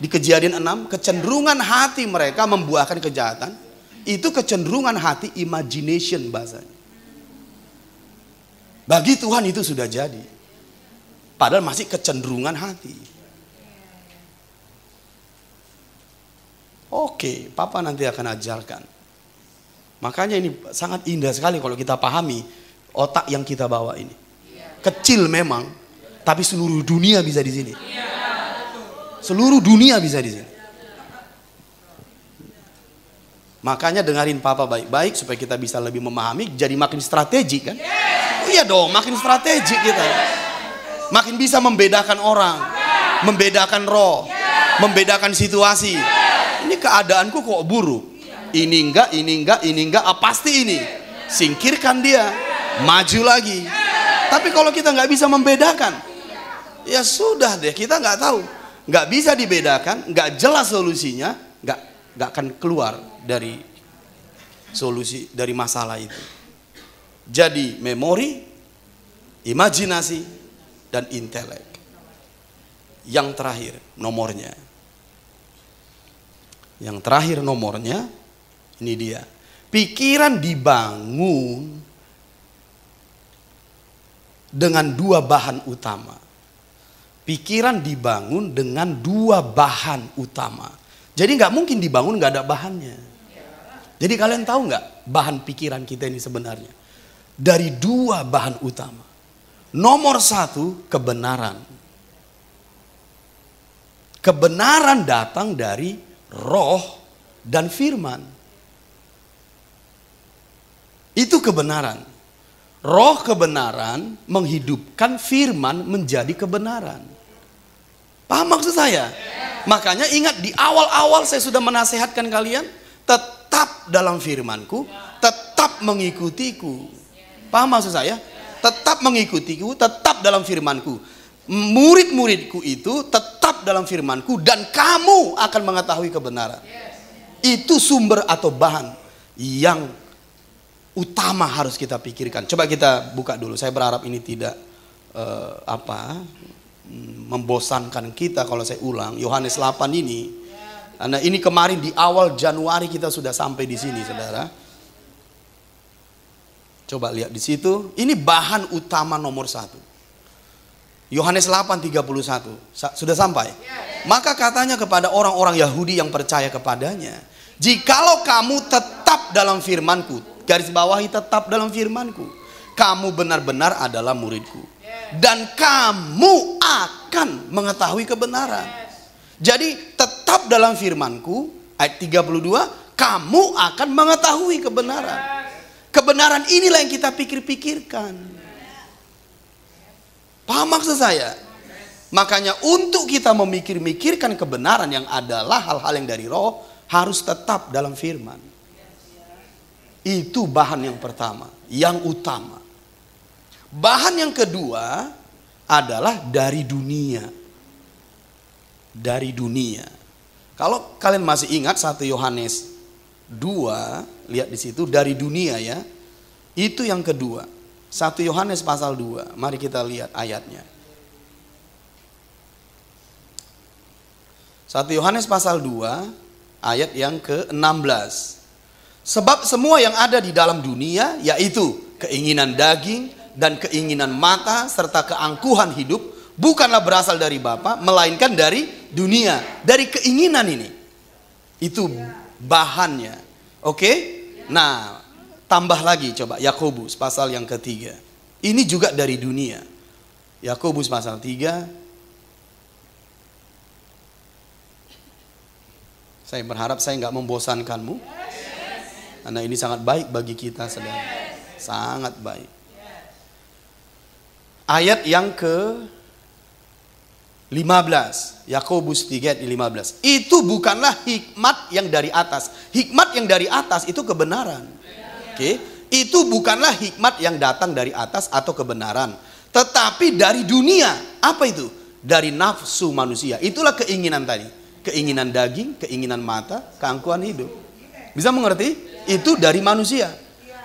Di Kejadian 6, kecenderungan hati mereka membuahkan kejahatan. Itu kecenderungan hati, imagination bahasanya. Bagi Tuhan itu sudah jadi. Padahal masih kecenderungan hati. Oke, Papa nanti akan ajarkan. Makanya ini sangat indah sekali kalau kita pahami otak yang kita bawa ini. Kecil memang, tapi seluruh dunia bisa di sini. Seluruh dunia bisa di sini. Makanya dengarin Papa baik-baik supaya kita bisa lebih memahami, jadi makin strategi kan? Oh iya dong, makin strategi kita. Makin bisa membedakan orang, membedakan roh, membedakan situasi. Ini keadaanku kok buruk. Ini enggak, pasti ini. Singkirkan dia, maju lagi. Tapi kalau kita nggak bisa membedakan, Ya sudah deh, kita nggak tahu, nggak bisa dibedakan, nggak jelas solusinya, nggak akan keluar dari solusi dari masalah itu. Jadi memori, imajinasi, dan intelek. Yang terakhir nomornya. Yang terakhir nomornya, ini dia. Pikiran dibangun dengan dua bahan utama. Pikiran dibangun dengan dua bahan utama. Jadi nggak mungkin dibangun nggak ada bahannya. Jadi kalian tahu nggak bahan pikiran kita ini sebenarnya? Dari dua bahan utama. Nomor satu, kebenaran. Kebenaran datang dari roh dan firman. Itu kebenaran. Roh kebenaran menghidupkan firman menjadi kebenaran. Paham maksud saya? Makanya ingat di awal-awal saya sudah menasehatkan kalian, tetap dalam firmanku, tetap mengikutiku. Paham maksud saya? Tetap mengikutiku, tetap dalam firmanku. Murid-muridku itu tetap dalam firmanku dan kamu akan mengetahui kebenaran. Itu sumber atau bahan yang utama harus kita pikirkan. Coba kita buka dulu. Saya berharap ini tidak membosankan kita kalau saya ulang. Yohanes 8 ini. Karena ini kemarin di awal Januari kita sudah sampai di sini, saudara. Coba lihat di situ. Ini bahan utama nomor 1. Yohanes 8:31. Sudah sampai? Maka katanya kepada orang-orang Yahudi yang percaya kepadanya, jikalau kamu tetap dalam firmanku, garis bawahi tetap dalam firmanku, kamu benar-benar adalah muridku. Dan kamu akan mengetahui kebenaran. Jadi tetap dalam firmanku, ayat 32, kamu akan mengetahui kebenaran. Kebenaran inilah yang kita pikir-pikirkan. Paham maksud saya? Makanya untuk kita memikir-mikirkan kebenaran yang adalah hal-hal yang dari roh, harus tetap dalam firman. Itu bahan yang pertama, yang utama. Bahan yang kedua adalah dari dunia. Dari dunia. Kalau kalian masih ingat 1 Yohanes 2, lihat di situ dari dunia ya. Itu yang kedua. 1 Yohanes pasal 2. Mari kita lihat ayatnya. 1 Yohanes pasal 2 ayat yang ke-16. Sebab semua yang ada di dalam dunia, yaitu keinginan daging dan keinginan mata serta keangkuhan hidup, bukanlah berasal dari Bapa, melainkan dari dunia, dari keinginan ini. Itu bahannya. Oke? Nah, tambah lagi coba Yakobus pasal yang ketiga. Ini juga dari dunia. Yakobus pasal 3. Saya berharap saya nggak membosankanmu. Karena ini sangat baik bagi kita, saudara. Sangat baik. Ayat yang ke-15. Yakobus 3 ayat 15. Itu bukanlah hikmat yang dari atas. Hikmat yang dari atas itu kebenaran. Oke? Itu bukanlah hikmat yang datang dari atas atau kebenaran. Tetapi dari dunia. Apa itu? Dari nafsu manusia. Itulah keinginan tadi. Keinginan daging, keinginan mata, keangkuhan hidup. Bisa mengerti? Itu dari manusia.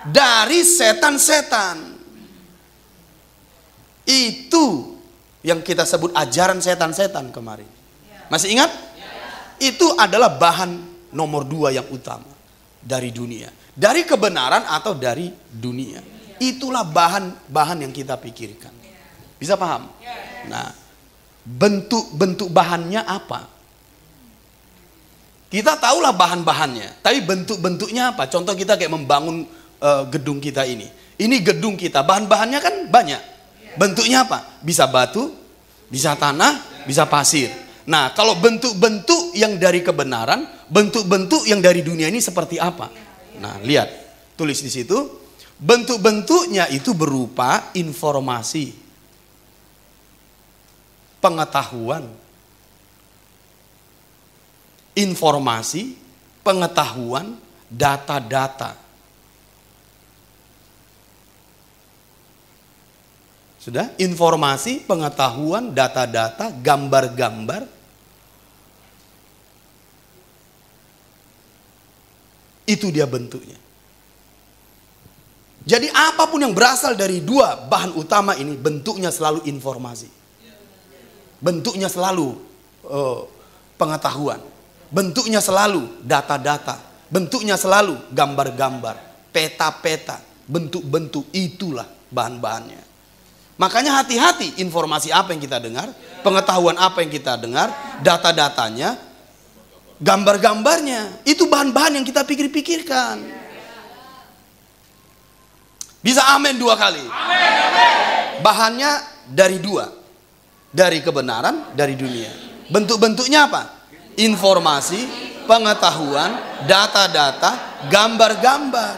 Dari setan-setan. Itu yang kita sebut ajaran setan-setan kemarin. Masih ingat? Itu adalah bahan nomor 2 yang utama. Dari dunia. Dari kebenaran atau dari dunia. Itulah bahan-bahan yang kita pikirkan. Bisa paham? Nah, bentuk-bentuk bahannya apa? Kita tahulah bahan-bahannya, tapi bentuk-bentuknya apa? Contoh kita kayak membangun gedung kita ini. Ini gedung kita, bahan-bahannya kan banyak. Bentuknya apa? Bisa batu, bisa tanah, bisa pasir. Nah, kalau bentuk-bentuk yang dari kebenaran, bentuk-bentuk yang dari dunia ini seperti apa? Nah, lihat, tulis di situ. Bentuk-bentuknya itu berupa informasi, pengetahuan, informasi, pengetahuan, data-data. Sudah? Informasi, pengetahuan, data-data, gambar-gambar. Itu dia bentuknya. Jadi apapun yang berasal dari dua bahan utama ini, bentuknya selalu informasi. Bentuknya selalu pengetahuan. Bentuknya selalu data-data. Bentuknya selalu gambar-gambar, peta-peta, bentuk-bentuk, itulah bahan-bahannya. Makanya hati-hati informasi apa yang kita dengar, pengetahuan apa yang kita dengar, data-datanya, gambar-gambarnya. Itu bahan-bahan yang kita pikir-pikirkan. Bisa amin 2 kali. Bahannya dari 2. Dari kebenaran, dari dunia. Bentuk-bentuknya apa? Informasi, pengetahuan, data-data, gambar-gambar.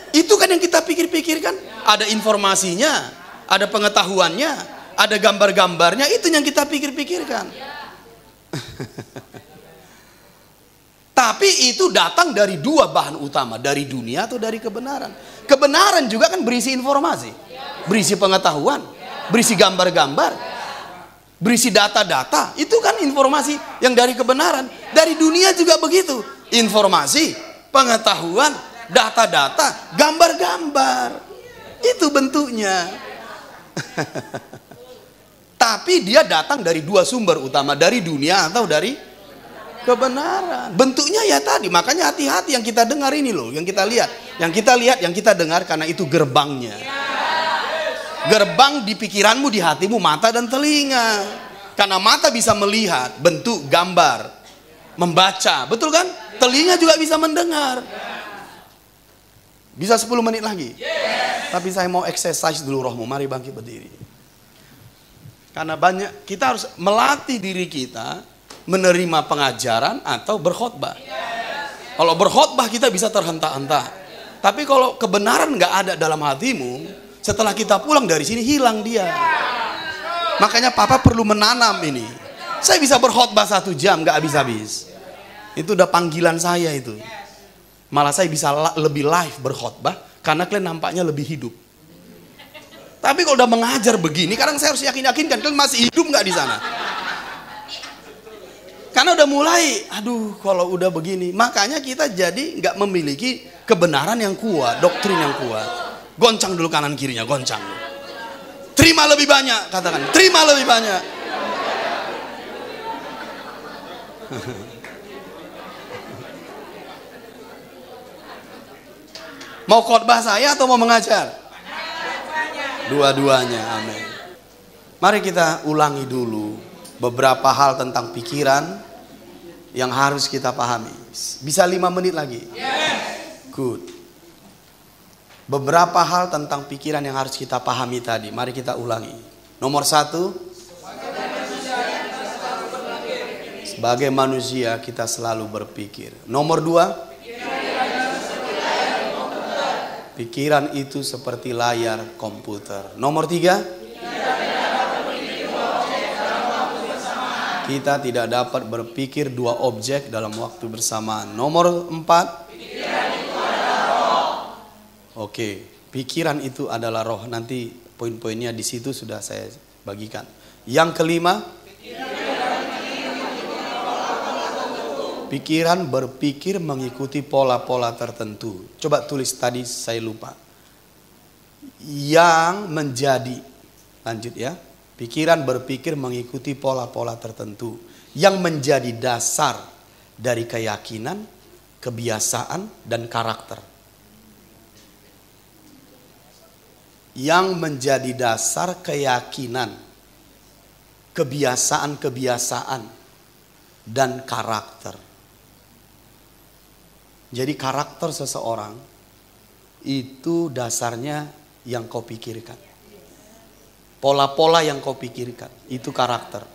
Itu kan yang kita pikir-pikirkan. Ada informasinya, ada pengetahuannya, ada gambar-gambarnya. Itu yang kita pikir-pikirkan. Tapi itu datang dari 2 bahan utama. Dari dunia atau dari kebenaran. Kebenaran juga kan berisi informasi, berisi pengetahuan, berisi gambar-gambar, berisi data-data. Itu kan informasi yang dari kebenaran. Dari dunia juga begitu. Informasi, pengetahuan, data-data, gambar-gambar. Itu bentuknya. Tapi dia datang dari 2 sumber utama. Dari dunia atau dari kebenaran. Bentuknya ya tadi. Makanya hati-hati yang kita dengar ini loh. Yang kita lihat. Yang kita lihat, yang kita dengar. Karena itu gerbangnya. Gerbang di pikiranmu, di hatimu, mata dan telinga. Karena mata bisa melihat bentuk, gambar, membaca, betul kan? Telinga juga bisa mendengar. Bisa 10 menit lagi? Tapi saya mau exercise dulu rohmu. Mari bangkit berdiri. Karena banyak, kita harus melatih diri kita menerima pengajaran atau berkhotbah. Kalau berkhotbah kita bisa terhentak-hentak. Tapi kalau kebenaran nggak ada dalam hatimu, setelah kita pulang dari sini hilang dia. Makanya papa perlu menanam ini. Saya bisa berkhotbah 1 jam nggak habis-habis. Itu udah panggilan saya itu. Malah saya bisa lebih live berkhotbah karena kalian nampaknya lebih hidup. Tapi kalau udah mengajar begini, kadang saya harus yakin-yakinkan kalian masih hidup nggak di sana. Karena udah mulai, aduh kalau udah begini. Makanya kita jadi nggak memiliki kebenaran yang kuat, doktrin yang kuat. Goncang dulu kanan kirinya, goncang. Terima lebih banyak, katakan. Terima lebih banyak. Mau khotbah saya atau mau mengajar? Dua-duanya, amin. Mari kita ulangi dulu beberapa hal tentang pikiran yang harus kita pahami. Bisa 5 menit lagi? Good. Beberapa hal tentang pikiran yang harus kita pahami tadi. Mari kita ulangi. Nomor 1, sebagai manusia kita selalu berpikir. Nomor 2, pikiran itu seperti layar komputer. Nomor 3, kita tidak dapat berpikir 2 objek dalam waktu bersamaan. Nomor 4, oke, pikiran itu adalah roh. Nanti poin-poinnya di situ sudah saya bagikan. Yang kelima, pikiran berpikir mengikuti pola-pola tertentu. Coba tulis tadi, saya lupa. Yang menjadi, lanjut ya. Pikiran berpikir mengikuti pola-pola tertentu. Yang menjadi dasar dari keyakinan, kebiasaan, dan karakter. Yang menjadi dasar keyakinan, kebiasaan-kebiasaan, dan karakter. Jadi karakter seseorang itu dasarnya yang kau pikirkan. Pola-pola yang kau pikirkan, itu karakter.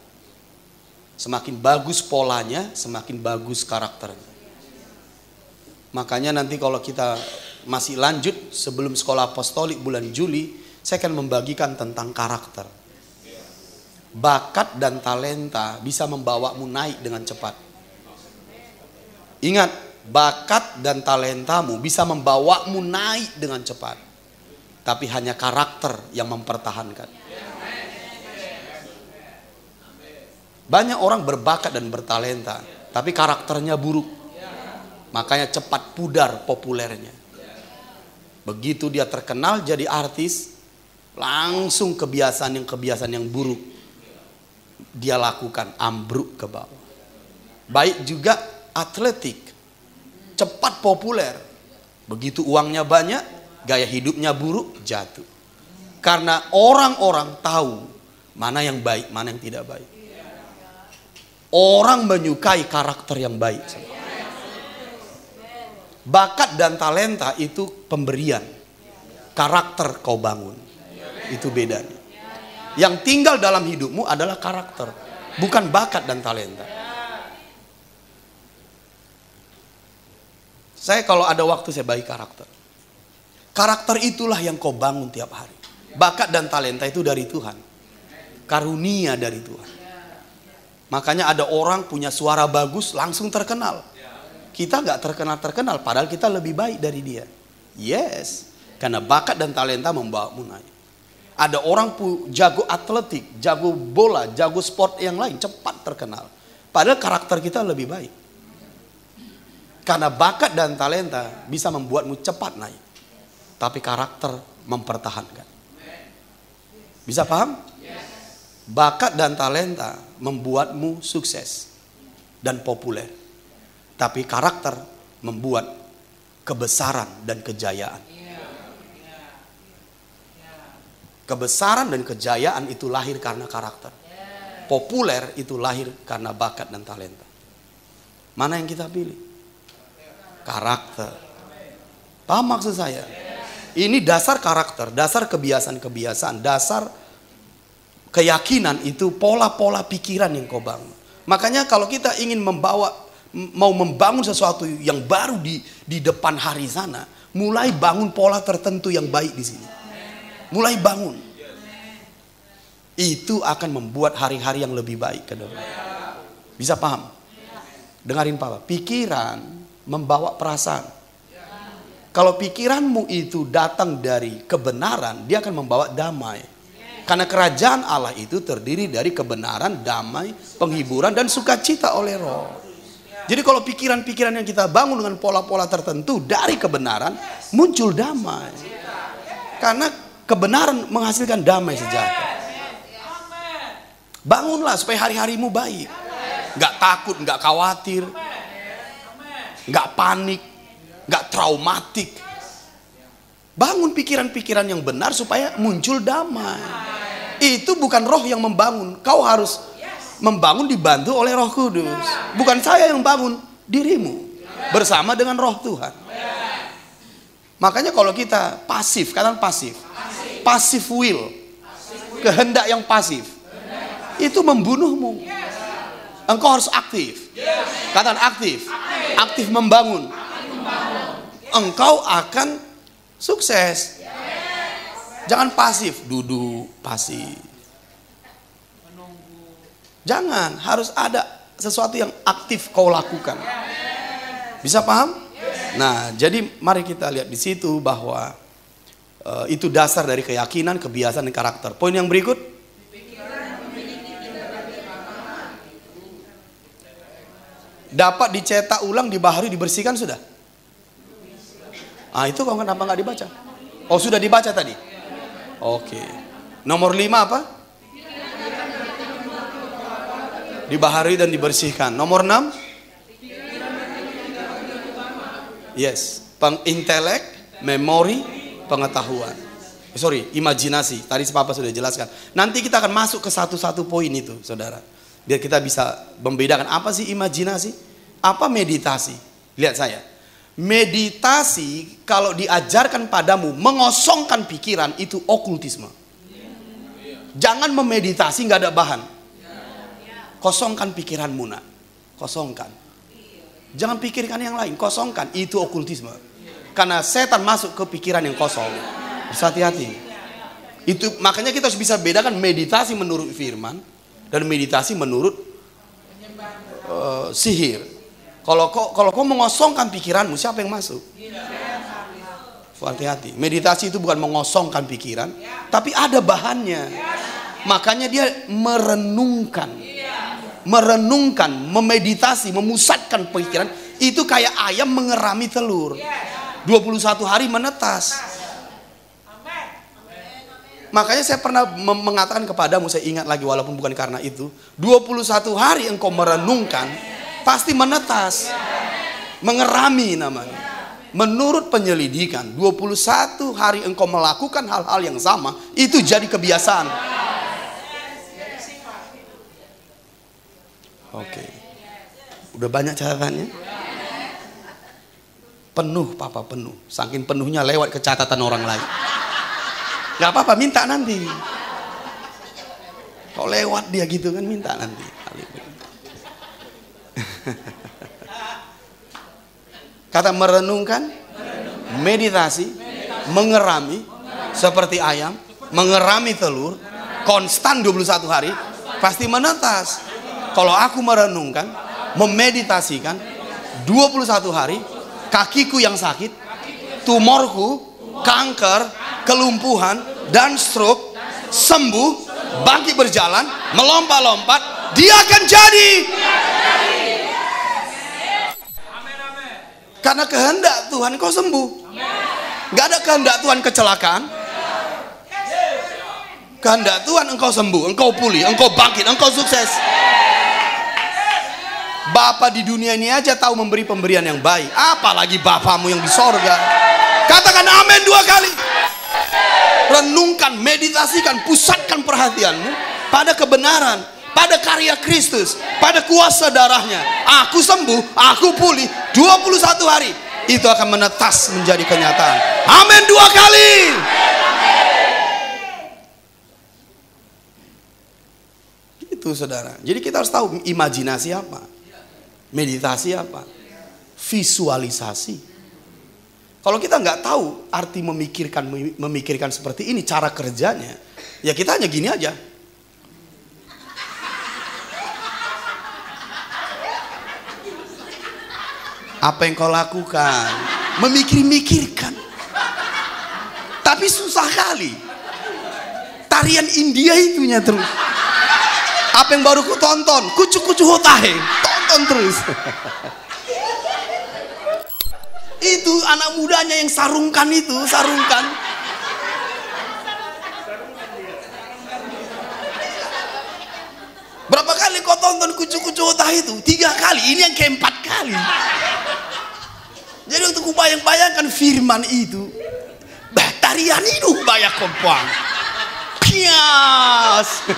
Semakin bagus polanya, semakin bagus karakternya. Makanya nanti kalau kita masih lanjut sebelum sekolah apostolik bulan Juli, saya akan membagikan tentang karakter. Bakat dan talenta bisa membawamu naik dengan cepat. Ingat, bakat dan talentamu bisa membawamu naik dengan cepat. tapi hanya karakter yang mempertahankan. Banyak orang berbakat dan bertalenta, tapi karakternya buruk. Makanya cepat pudar populernya. Begitu dia terkenal jadi artis, langsung kebiasaan yang buruk dia lakukan, ambruk ke bawah. Baik juga atletik, cepat populer. Begitu uangnya banyak, gaya hidupnya buruk, jatuh. Karena orang-orang tahu mana yang baik, mana yang tidak baik. Orang menyukai karakter yang baik. Bakat dan talenta itu pemberian. Karakter kau bangun. Itu bedanya. Yang tinggal dalam hidupmu adalah karakter, bukan bakat dan talenta. Saya kalau ada waktu saya bagi karakter. Karakter itulah yang kau bangun tiap hari. Bakat dan talenta itu dari Tuhan. Karunia dari Tuhan. Makanya ada orang punya suara bagus langsung terkenal. Kita gak terkenal padahal kita lebih baik dari dia. Yes, karena bakat dan talenta membawamu naik. Ada orang jago atletik, jago bola, jago sport yang lain, cepat terkenal. Padahal karakter kita lebih baik. Karena bakat dan talenta bisa membuatmu cepat naik. Tapi karakter mempertahankan. Bisa paham? Bakat dan talenta membuatmu sukses dan populer. Tapi karakter membuat kebesaran dan kejayaan. Kebesaran dan kejayaan itu lahir karena karakter. Populer itu lahir karena bakat dan talenta. Mana yang kita pilih? Karakter. Paham maksud saya? Ini dasar karakter, dasar kebiasaan-kebiasaan, dasar keyakinan itu pola-pola pikiran yang kau bangun. Makanya kalau kita ingin mau membangun sesuatu yang baru di depan hari sana, mulai bangun pola tertentu yang baik di sini. Mulai bangun. Itu akan membuat hari-hari yang lebih baik ke depan. Bisa paham? Dengarin Papa. Pikiran membawa perasaan. Kalau pikiranmu itu datang dari kebenaran, dia akan membawa damai. Karena kerajaan Allah itu terdiri dari kebenaran, damai, penghiburan, dan sukacita oleh Roh. Jadi kalau pikiran-pikiran yang kita bangun dengan pola-pola tertentu dari kebenaran, muncul damai. Karena kebenaran menghasilkan damai sejahtera. Bangunlah supaya hari-harimu baik. Gak takut, gak khawatir, gak panik, gak traumatik. Bangun pikiran-pikiran yang benar supaya muncul damai. Itu bukan roh yang membangun. Kau harus membangun dibantu oleh Roh Kudus. Bukan saya yang bangun, dirimu. Bersama dengan Roh Tuhan. Makanya kalau kita pasif, katakan pasif. Pasif will. Kehendak yang pasif. Itu membunuhmu. Engkau harus aktif. Katakan aktif. Aktif membangun. Engkau akan sukses. Jangan pasif, duduk pasif. Jangan, harus ada sesuatu yang aktif kau lakukan. Bisa paham? Nah, jadi mari kita lihat di situ bahwa itu dasar dari keyakinan, kebiasaan, dan karakter. Poin yang berikut. Dapat dicetak ulang, dibaharui, dibersihkan sudah? Ah, itu kau kenapa nggak dibaca? Oh, sudah dibaca tadi? Oke. Nomor 5 apa? Dibaharui dan dibersihkan. Nomor 6? Yes. Intelek, memori, pengetahuan. Imajinasi. Tadi Papa sudah jelaskan. Nanti kita akan masuk ke satu-satu poin itu, saudara. Biar kita bisa membedakan apa sih imajinasi, apa meditasi. Lihat saya. Meditasi kalau diajarkan padamu mengosongkan pikiran itu okultisme. Jangan memeditasi nggak ada bahan. Kosongkan pikiranmu nak. Kosongkan. Jangan pikirkan yang lain. Kosongkan. Itu okultisme. Karena setan masuk ke pikiran yang kosong. Hati-hati. Itu makanya kita harus bisa bedakan meditasi menurut firman dan meditasi menurut sihir. Kalau kau mengosongkan pikiranmu, siapa yang masuk? Hati-hati. Meditasi itu bukan mengosongkan pikiran, tapi ada bahannya. Makanya dia merenungkan. Merenungkan, memeditasi, memusatkan pikiran. Itu kayak ayam mengerami telur. 21 hari menetas. Makanya saya pernah mengatakan kepadamu, saya ingat lagi walaupun bukan karena itu. 21 hari engkau merenungkan, pasti menetas. Mengerami namanya. Menurut penyelidikan, 21 hari engkau melakukan hal-hal yang sama, itu jadi kebiasaan. Oke. Udah banyak catatannya? Penuh, Papa, penuh. Saking penuhnya lewat ke catatan orang lain. Gak apa-apa, minta nanti. Kalau lewat dia gitu kan, minta nanti. Kata merenungkan, meditasi, mengerami, seperti ayam, mengerami telur, konstan 21 hari, pasti menetas. Kalau aku merenungkan, memeditasikan, 21 hari, kakiku yang sakit, tumorku, kanker, kelumpuhan, dan stroke, sembuh, bangkit berjalan, melompat-lompat, dia akan jadi. Karena kehendak Tuhan kau sembuh. Gak ada kehendak Tuhan kecelakaan. Kehendak Tuhan engkau sembuh, engkau pulih, engkau bangkit, engkau sukses. Bapa di dunia ini aja tahu memberi pemberian yang baik, apalagi Bapamu yang di sorga. Katakan amin 2 kali. Renungkan, meditasikan, pusatkan perhatianmu pada kebenaran, pada karya Kristus, pada kuasa darahnya. Aku sembuh, aku pulih 21 hari. Itu akan menetas menjadi kenyataan. Amin 2 kali. Itu saudara. Jadi kita harus tahu imajinasi apa, meditasi apa, visualisasi. Kalau kita nggak tahu arti memikirkan seperti ini, cara kerjanya, ya kita hanya gini aja. Apa yang kau lakukan? Memikirkan. Tapi susah kali. Tarian India itunya terus. Apa yang baru ku tonton? Kucu-kucu hotahe. Tonton terus. Itu anak mudanya yang sarungkan itu. Sarungkan. Berapa kali kau tonton kucu-kucu hotahe itu? 3 kali. Ini yang keempat kali. Jadi untuk kubayang-bayangkan firman itu, tarian itu banyak kompang, pias.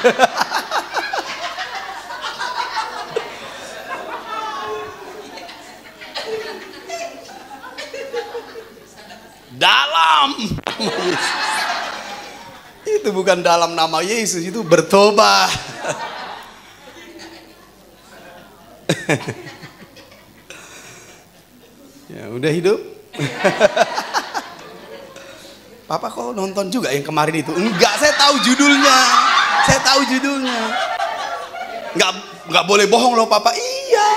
Dalam nama Yesus. Itu bukan dalam nama Yesus, itu bertobat. Ya, udah hidup. Papa kok nonton juga yang kemarin itu? Enggak, saya tahu judulnya. Saya tahu judulnya. Enggak boleh bohong loh, Papa. Iya.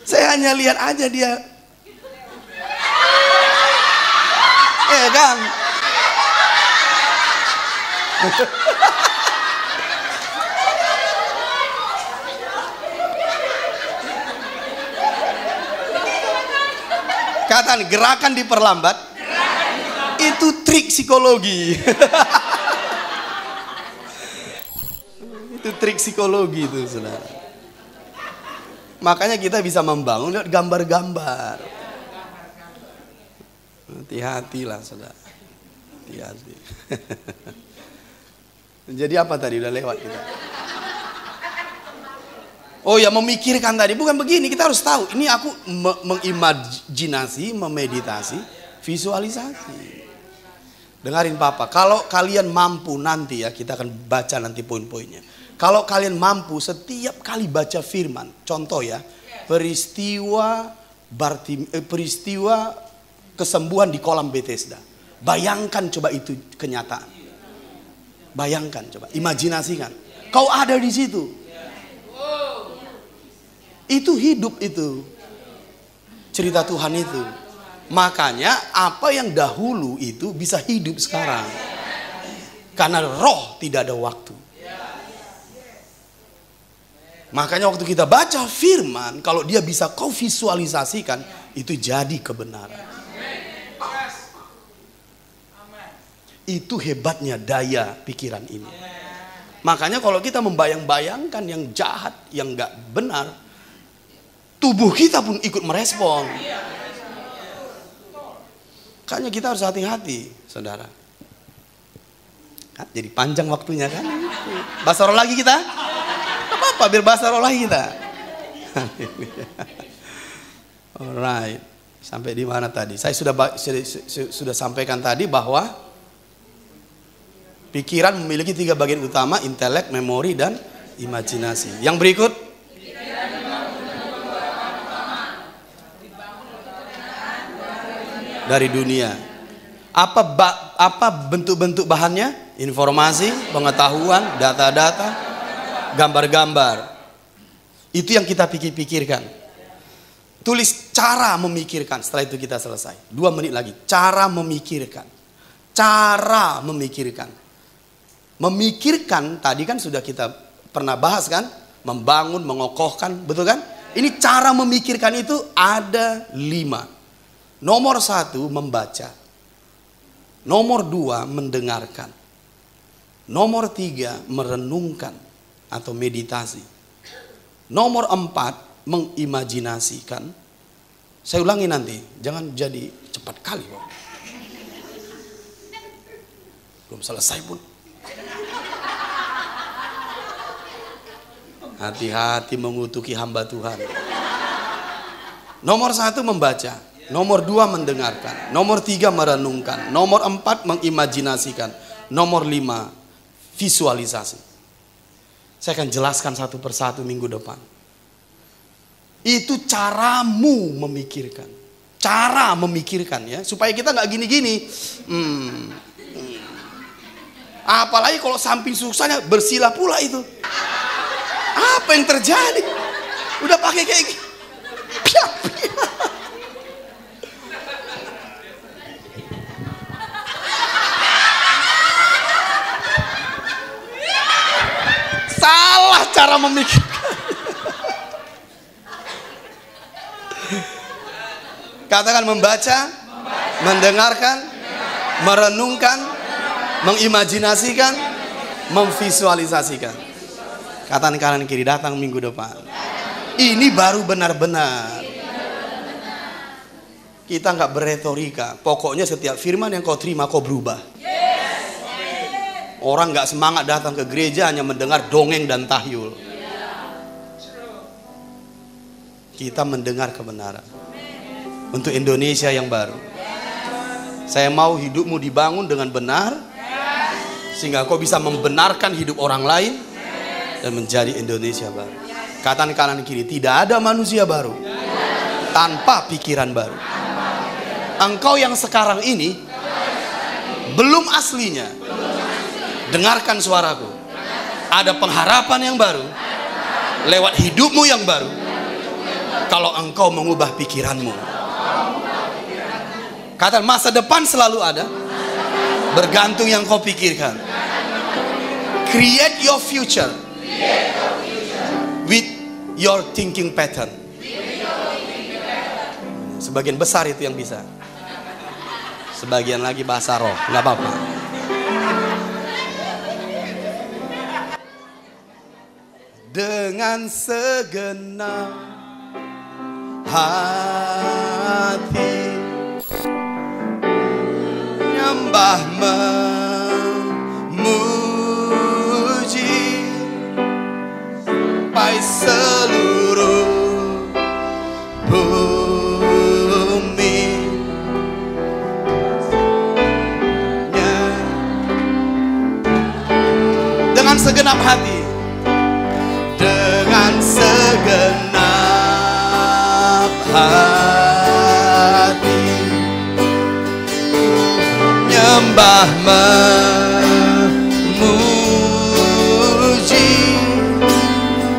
Saya hanya lihat aja dia. Kan? Kata gerakan diperlambat. Itu trik psikologi. Itu trik psikologi itu, saudara. Makanya kita bisa membangun lewat gambar-gambar. Hati-hatilah, saudara. Hati-hati. Jadi apa tadi, udah lewat kita. Oh ya, memikirkan tadi bukan begini, kita harus tahu. Ini aku mengimajinasi, memeditasi, visualisasi. Dengarin Papa, kalau kalian mampu nanti ya, kita akan baca nanti poin-poinnya. Kalau kalian mampu setiap kali baca firman, contoh ya, peristiwa kesembuhan di kolam Bethesda. Bayangkan coba itu kenyataan. Bayangkan coba, imajinasikan. Kau ada di situ. Itu hidup itu. Cerita Tuhan itu. Makanya apa yang dahulu itu bisa hidup sekarang. Karena roh tidak ada waktu. Makanya waktu kita baca firman, kalau dia bisa kau visualisasikan, itu jadi kebenaran. Itu hebatnya daya pikiran ini. Makanya kalau kita membayang-bayangkan yang jahat, yang gak benar, tubuh kita pun ikut merespon. Makanya kita harus hati-hati, saudara. Jadi panjang waktunya kan. Bahasa roh lagi kita? Apa-apa, biar bahasa roh lagi kita. Alright. Sampai di mana tadi? Saya sudah sampaikan tadi bahwa pikiran memiliki 3 bagian utama: intelek, memori, dan imajinasi. Yang berikut, dari dunia. Apa bentuk-bentuk bahannya? Informasi, pengetahuan, data-data, gambar-gambar. Itu yang kita pikirkan. Tulis cara memikirkan. Setelah itu kita selesai. 2 menit lagi. Cara memikirkan. Cara memikirkan. Memikirkan tadi kan sudah kita pernah bahas kan? Membangun, mengokohkan, betul kan? Ini cara memikirkan itu ada 5. Nomor 1 membaca. Nomor 2 mendengarkan. Nomor 3 merenungkan atau meditasi. Nomor 4 mengimajinasikan. Saya ulangi nanti, jangan jadi cepat kali. Belum selesai pun. Hati-hati mengutuki hamba Tuhan. Nomor 1 membaca. Nomor 2 mendengarkan. Nomor 3 merenungkan. Nomor 4 mengimajinasikan. Nomor 5 visualisasi. Saya akan jelaskan satu persatu minggu depan. Itu caramu memikirkan. Cara memikirkan ya. Supaya kita nggak gini-gini. Apalagi kalau samping susahnya bersila pula itu. Apa yang terjadi? Udah pakai kayak gini. Salah cara memikirkan. Katakan membaca, mendengarkan, merenungkan, mengimajinasikan, memvisualisasikan. Katakan kanan kiri, datang minggu depan. Ini baru benar-benar. Kita nggak berretorika. Pokoknya setiap firman yang kau terima kau berubah. Orang nggak semangat datang ke gereja hanya mendengar dongeng dan tahyul. Kita mendengar kebenaran untuk Indonesia yang baru. Saya mau hidupmu dibangun dengan benar, sehingga kau bisa membenarkan hidup orang lain dan menjadi Indonesia baru. Katakan kanan kiri, tidak ada manusia baru tanpa pikiran baru. Engkau yang sekarang ini belum aslinya. Dengarkan suaraku. Ada pengharapan yang baru lewat hidupmu yang baru. Kalau engkau mengubah pikiranmu. Kata masa depan selalu ada. Bergantung yang kau pikirkan. Create your future with your thinking pattern. Sebagian besar itu yang bisa. Sebagian lagi bahasa roh, nggak apa-apa. Dengan segenap hati nyembah memuji sampai seluruh bumi dengan segenap hati. Dengan segenap hati nyembah memuji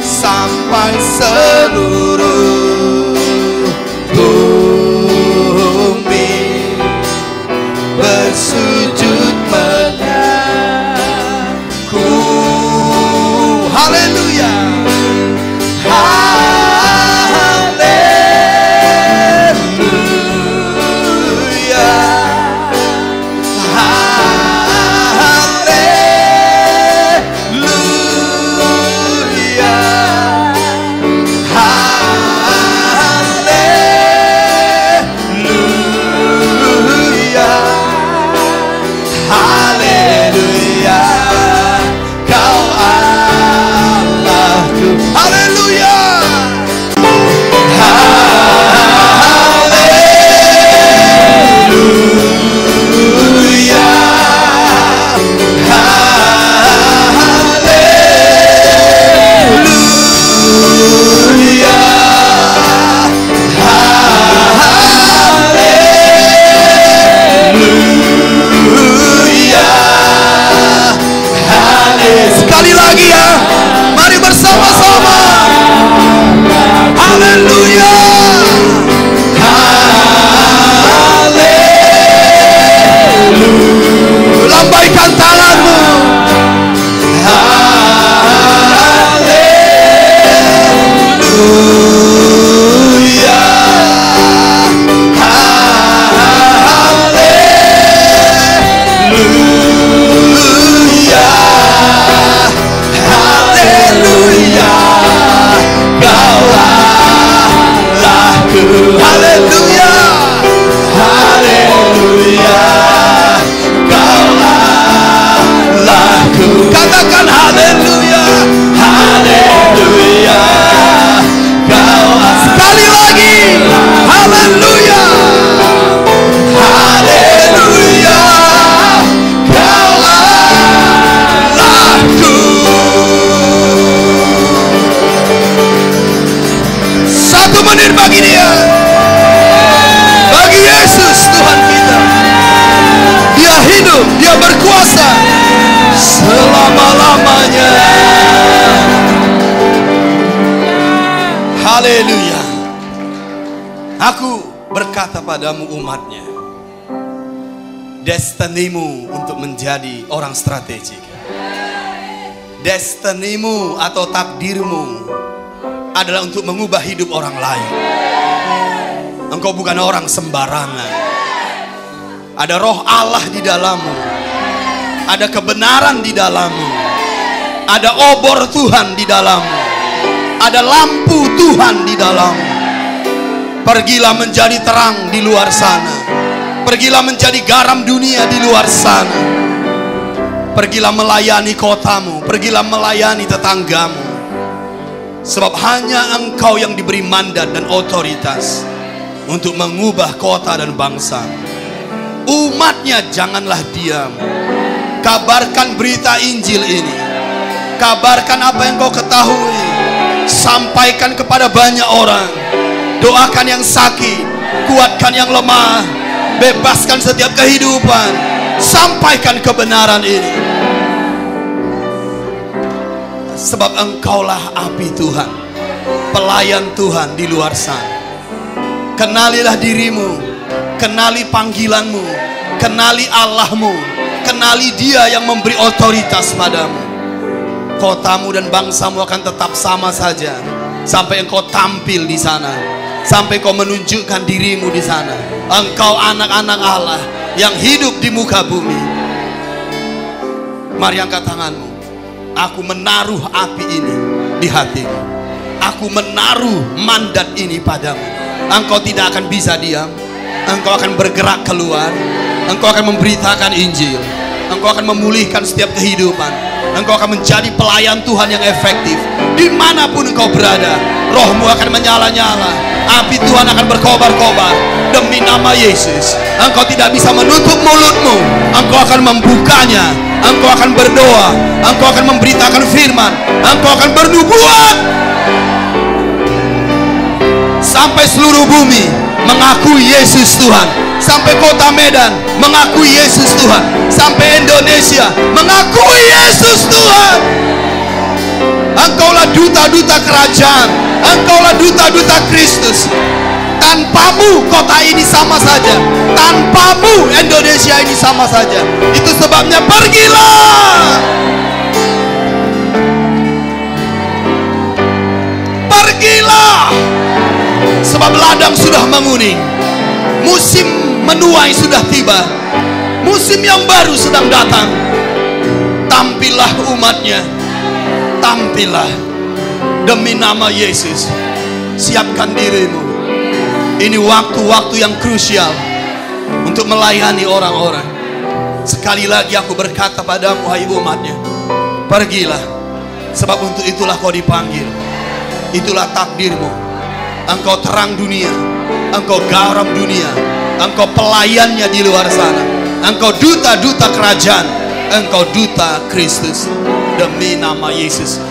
sampai seluruh bumi berkata padamu umatnya, destinimu untuk menjadi orang strategik. Destinimu atau takdirmu adalah untuk mengubah hidup orang lain. Engkau bukan orang sembarangan. Ada roh Allah di dalammu. Ada kebenaran di dalammu. Ada obor Tuhan di dalammu. Ada lampu Tuhan di dalammu. Pergilah menjadi terang di luar sana. Pergilah menjadi garam dunia di luar sana. Pergilah melayani kotamu. Pergilah melayani tetanggamu. Sebab hanya engkau yang diberi mandat dan otoritas untuk mengubah kota dan bangsa. Umatnya janganlah diam. Kabarkan berita Injil ini. Kabarkan apa yang kau ketahui. Sampaikan kepada banyak orang. Doakan yang sakit, kuatkan yang lemah, bebaskan setiap kehidupan. Sampaikan kebenaran ini. Sebab engkaulah api Tuhan, pelayan Tuhan di luar sana. Kenalilah dirimu, kenali panggilanmu, kenali Allahmu, kenali Dia yang memberi otoritas padamu. Kotamu dan bangsamu akan tetap sama saja sampai engkau tampil di sana, sampai kau menunjukkan dirimu di sana. Engkau anak-anak Allah yang hidup di muka bumi. Mari angkat tanganmu. Aku menaruh api ini di hatimu. Aku menaruh mandat ini padamu. Engkau tidak akan bisa diam. Engkau akan bergerak keluar. Engkau akan memberitakan Injil. Engkau akan memulihkan setiap kehidupan. Engkau akan menjadi pelayan Tuhan yang efektif. Dimanapun engkau berada, rohmu akan menyala-nyala. Api Tuhan akan berkobar-kobar. Demi nama Yesus, engkau tidak bisa menutup mulutmu. Engkau akan membukanya. Engkau akan berdoa. Engkau akan memberitakan firman. Engkau akan bernubuat. Sampai seluruh bumi mengakui Yesus Tuhan. Sampai kota Medan mengakui Yesus Tuhan. Sampai Indonesia mengakui Yesus Tuhan. Engkaulah duta-duta kerajaan. Engkaulah duta-duta Kristus. Tanpamu kota ini sama saja. Tanpamu Indonesia ini sama saja. Itu sebabnya pergilah. Pergilah. Sebab ladang sudah menguning. Musim menuai sudah tiba. Musim yang baru sedang datang. Tampillah umatnya. Tampillah. Demi nama Yesus. Siapkan dirimu. Ini waktu-waktu yang krusial untuk melayani orang-orang. Sekali lagi aku berkata padamu, hai umatnya, pergilah. Sebab untuk itulah kau dipanggil. Itulah takdirmu. Engkau terang dunia. Engkau garam dunia. Engkau pelayannya di luar sana. Engkau duta-duta kerajaan. Engkau duta Kristus. Demi nama Yesus.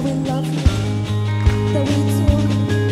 we love you, that we do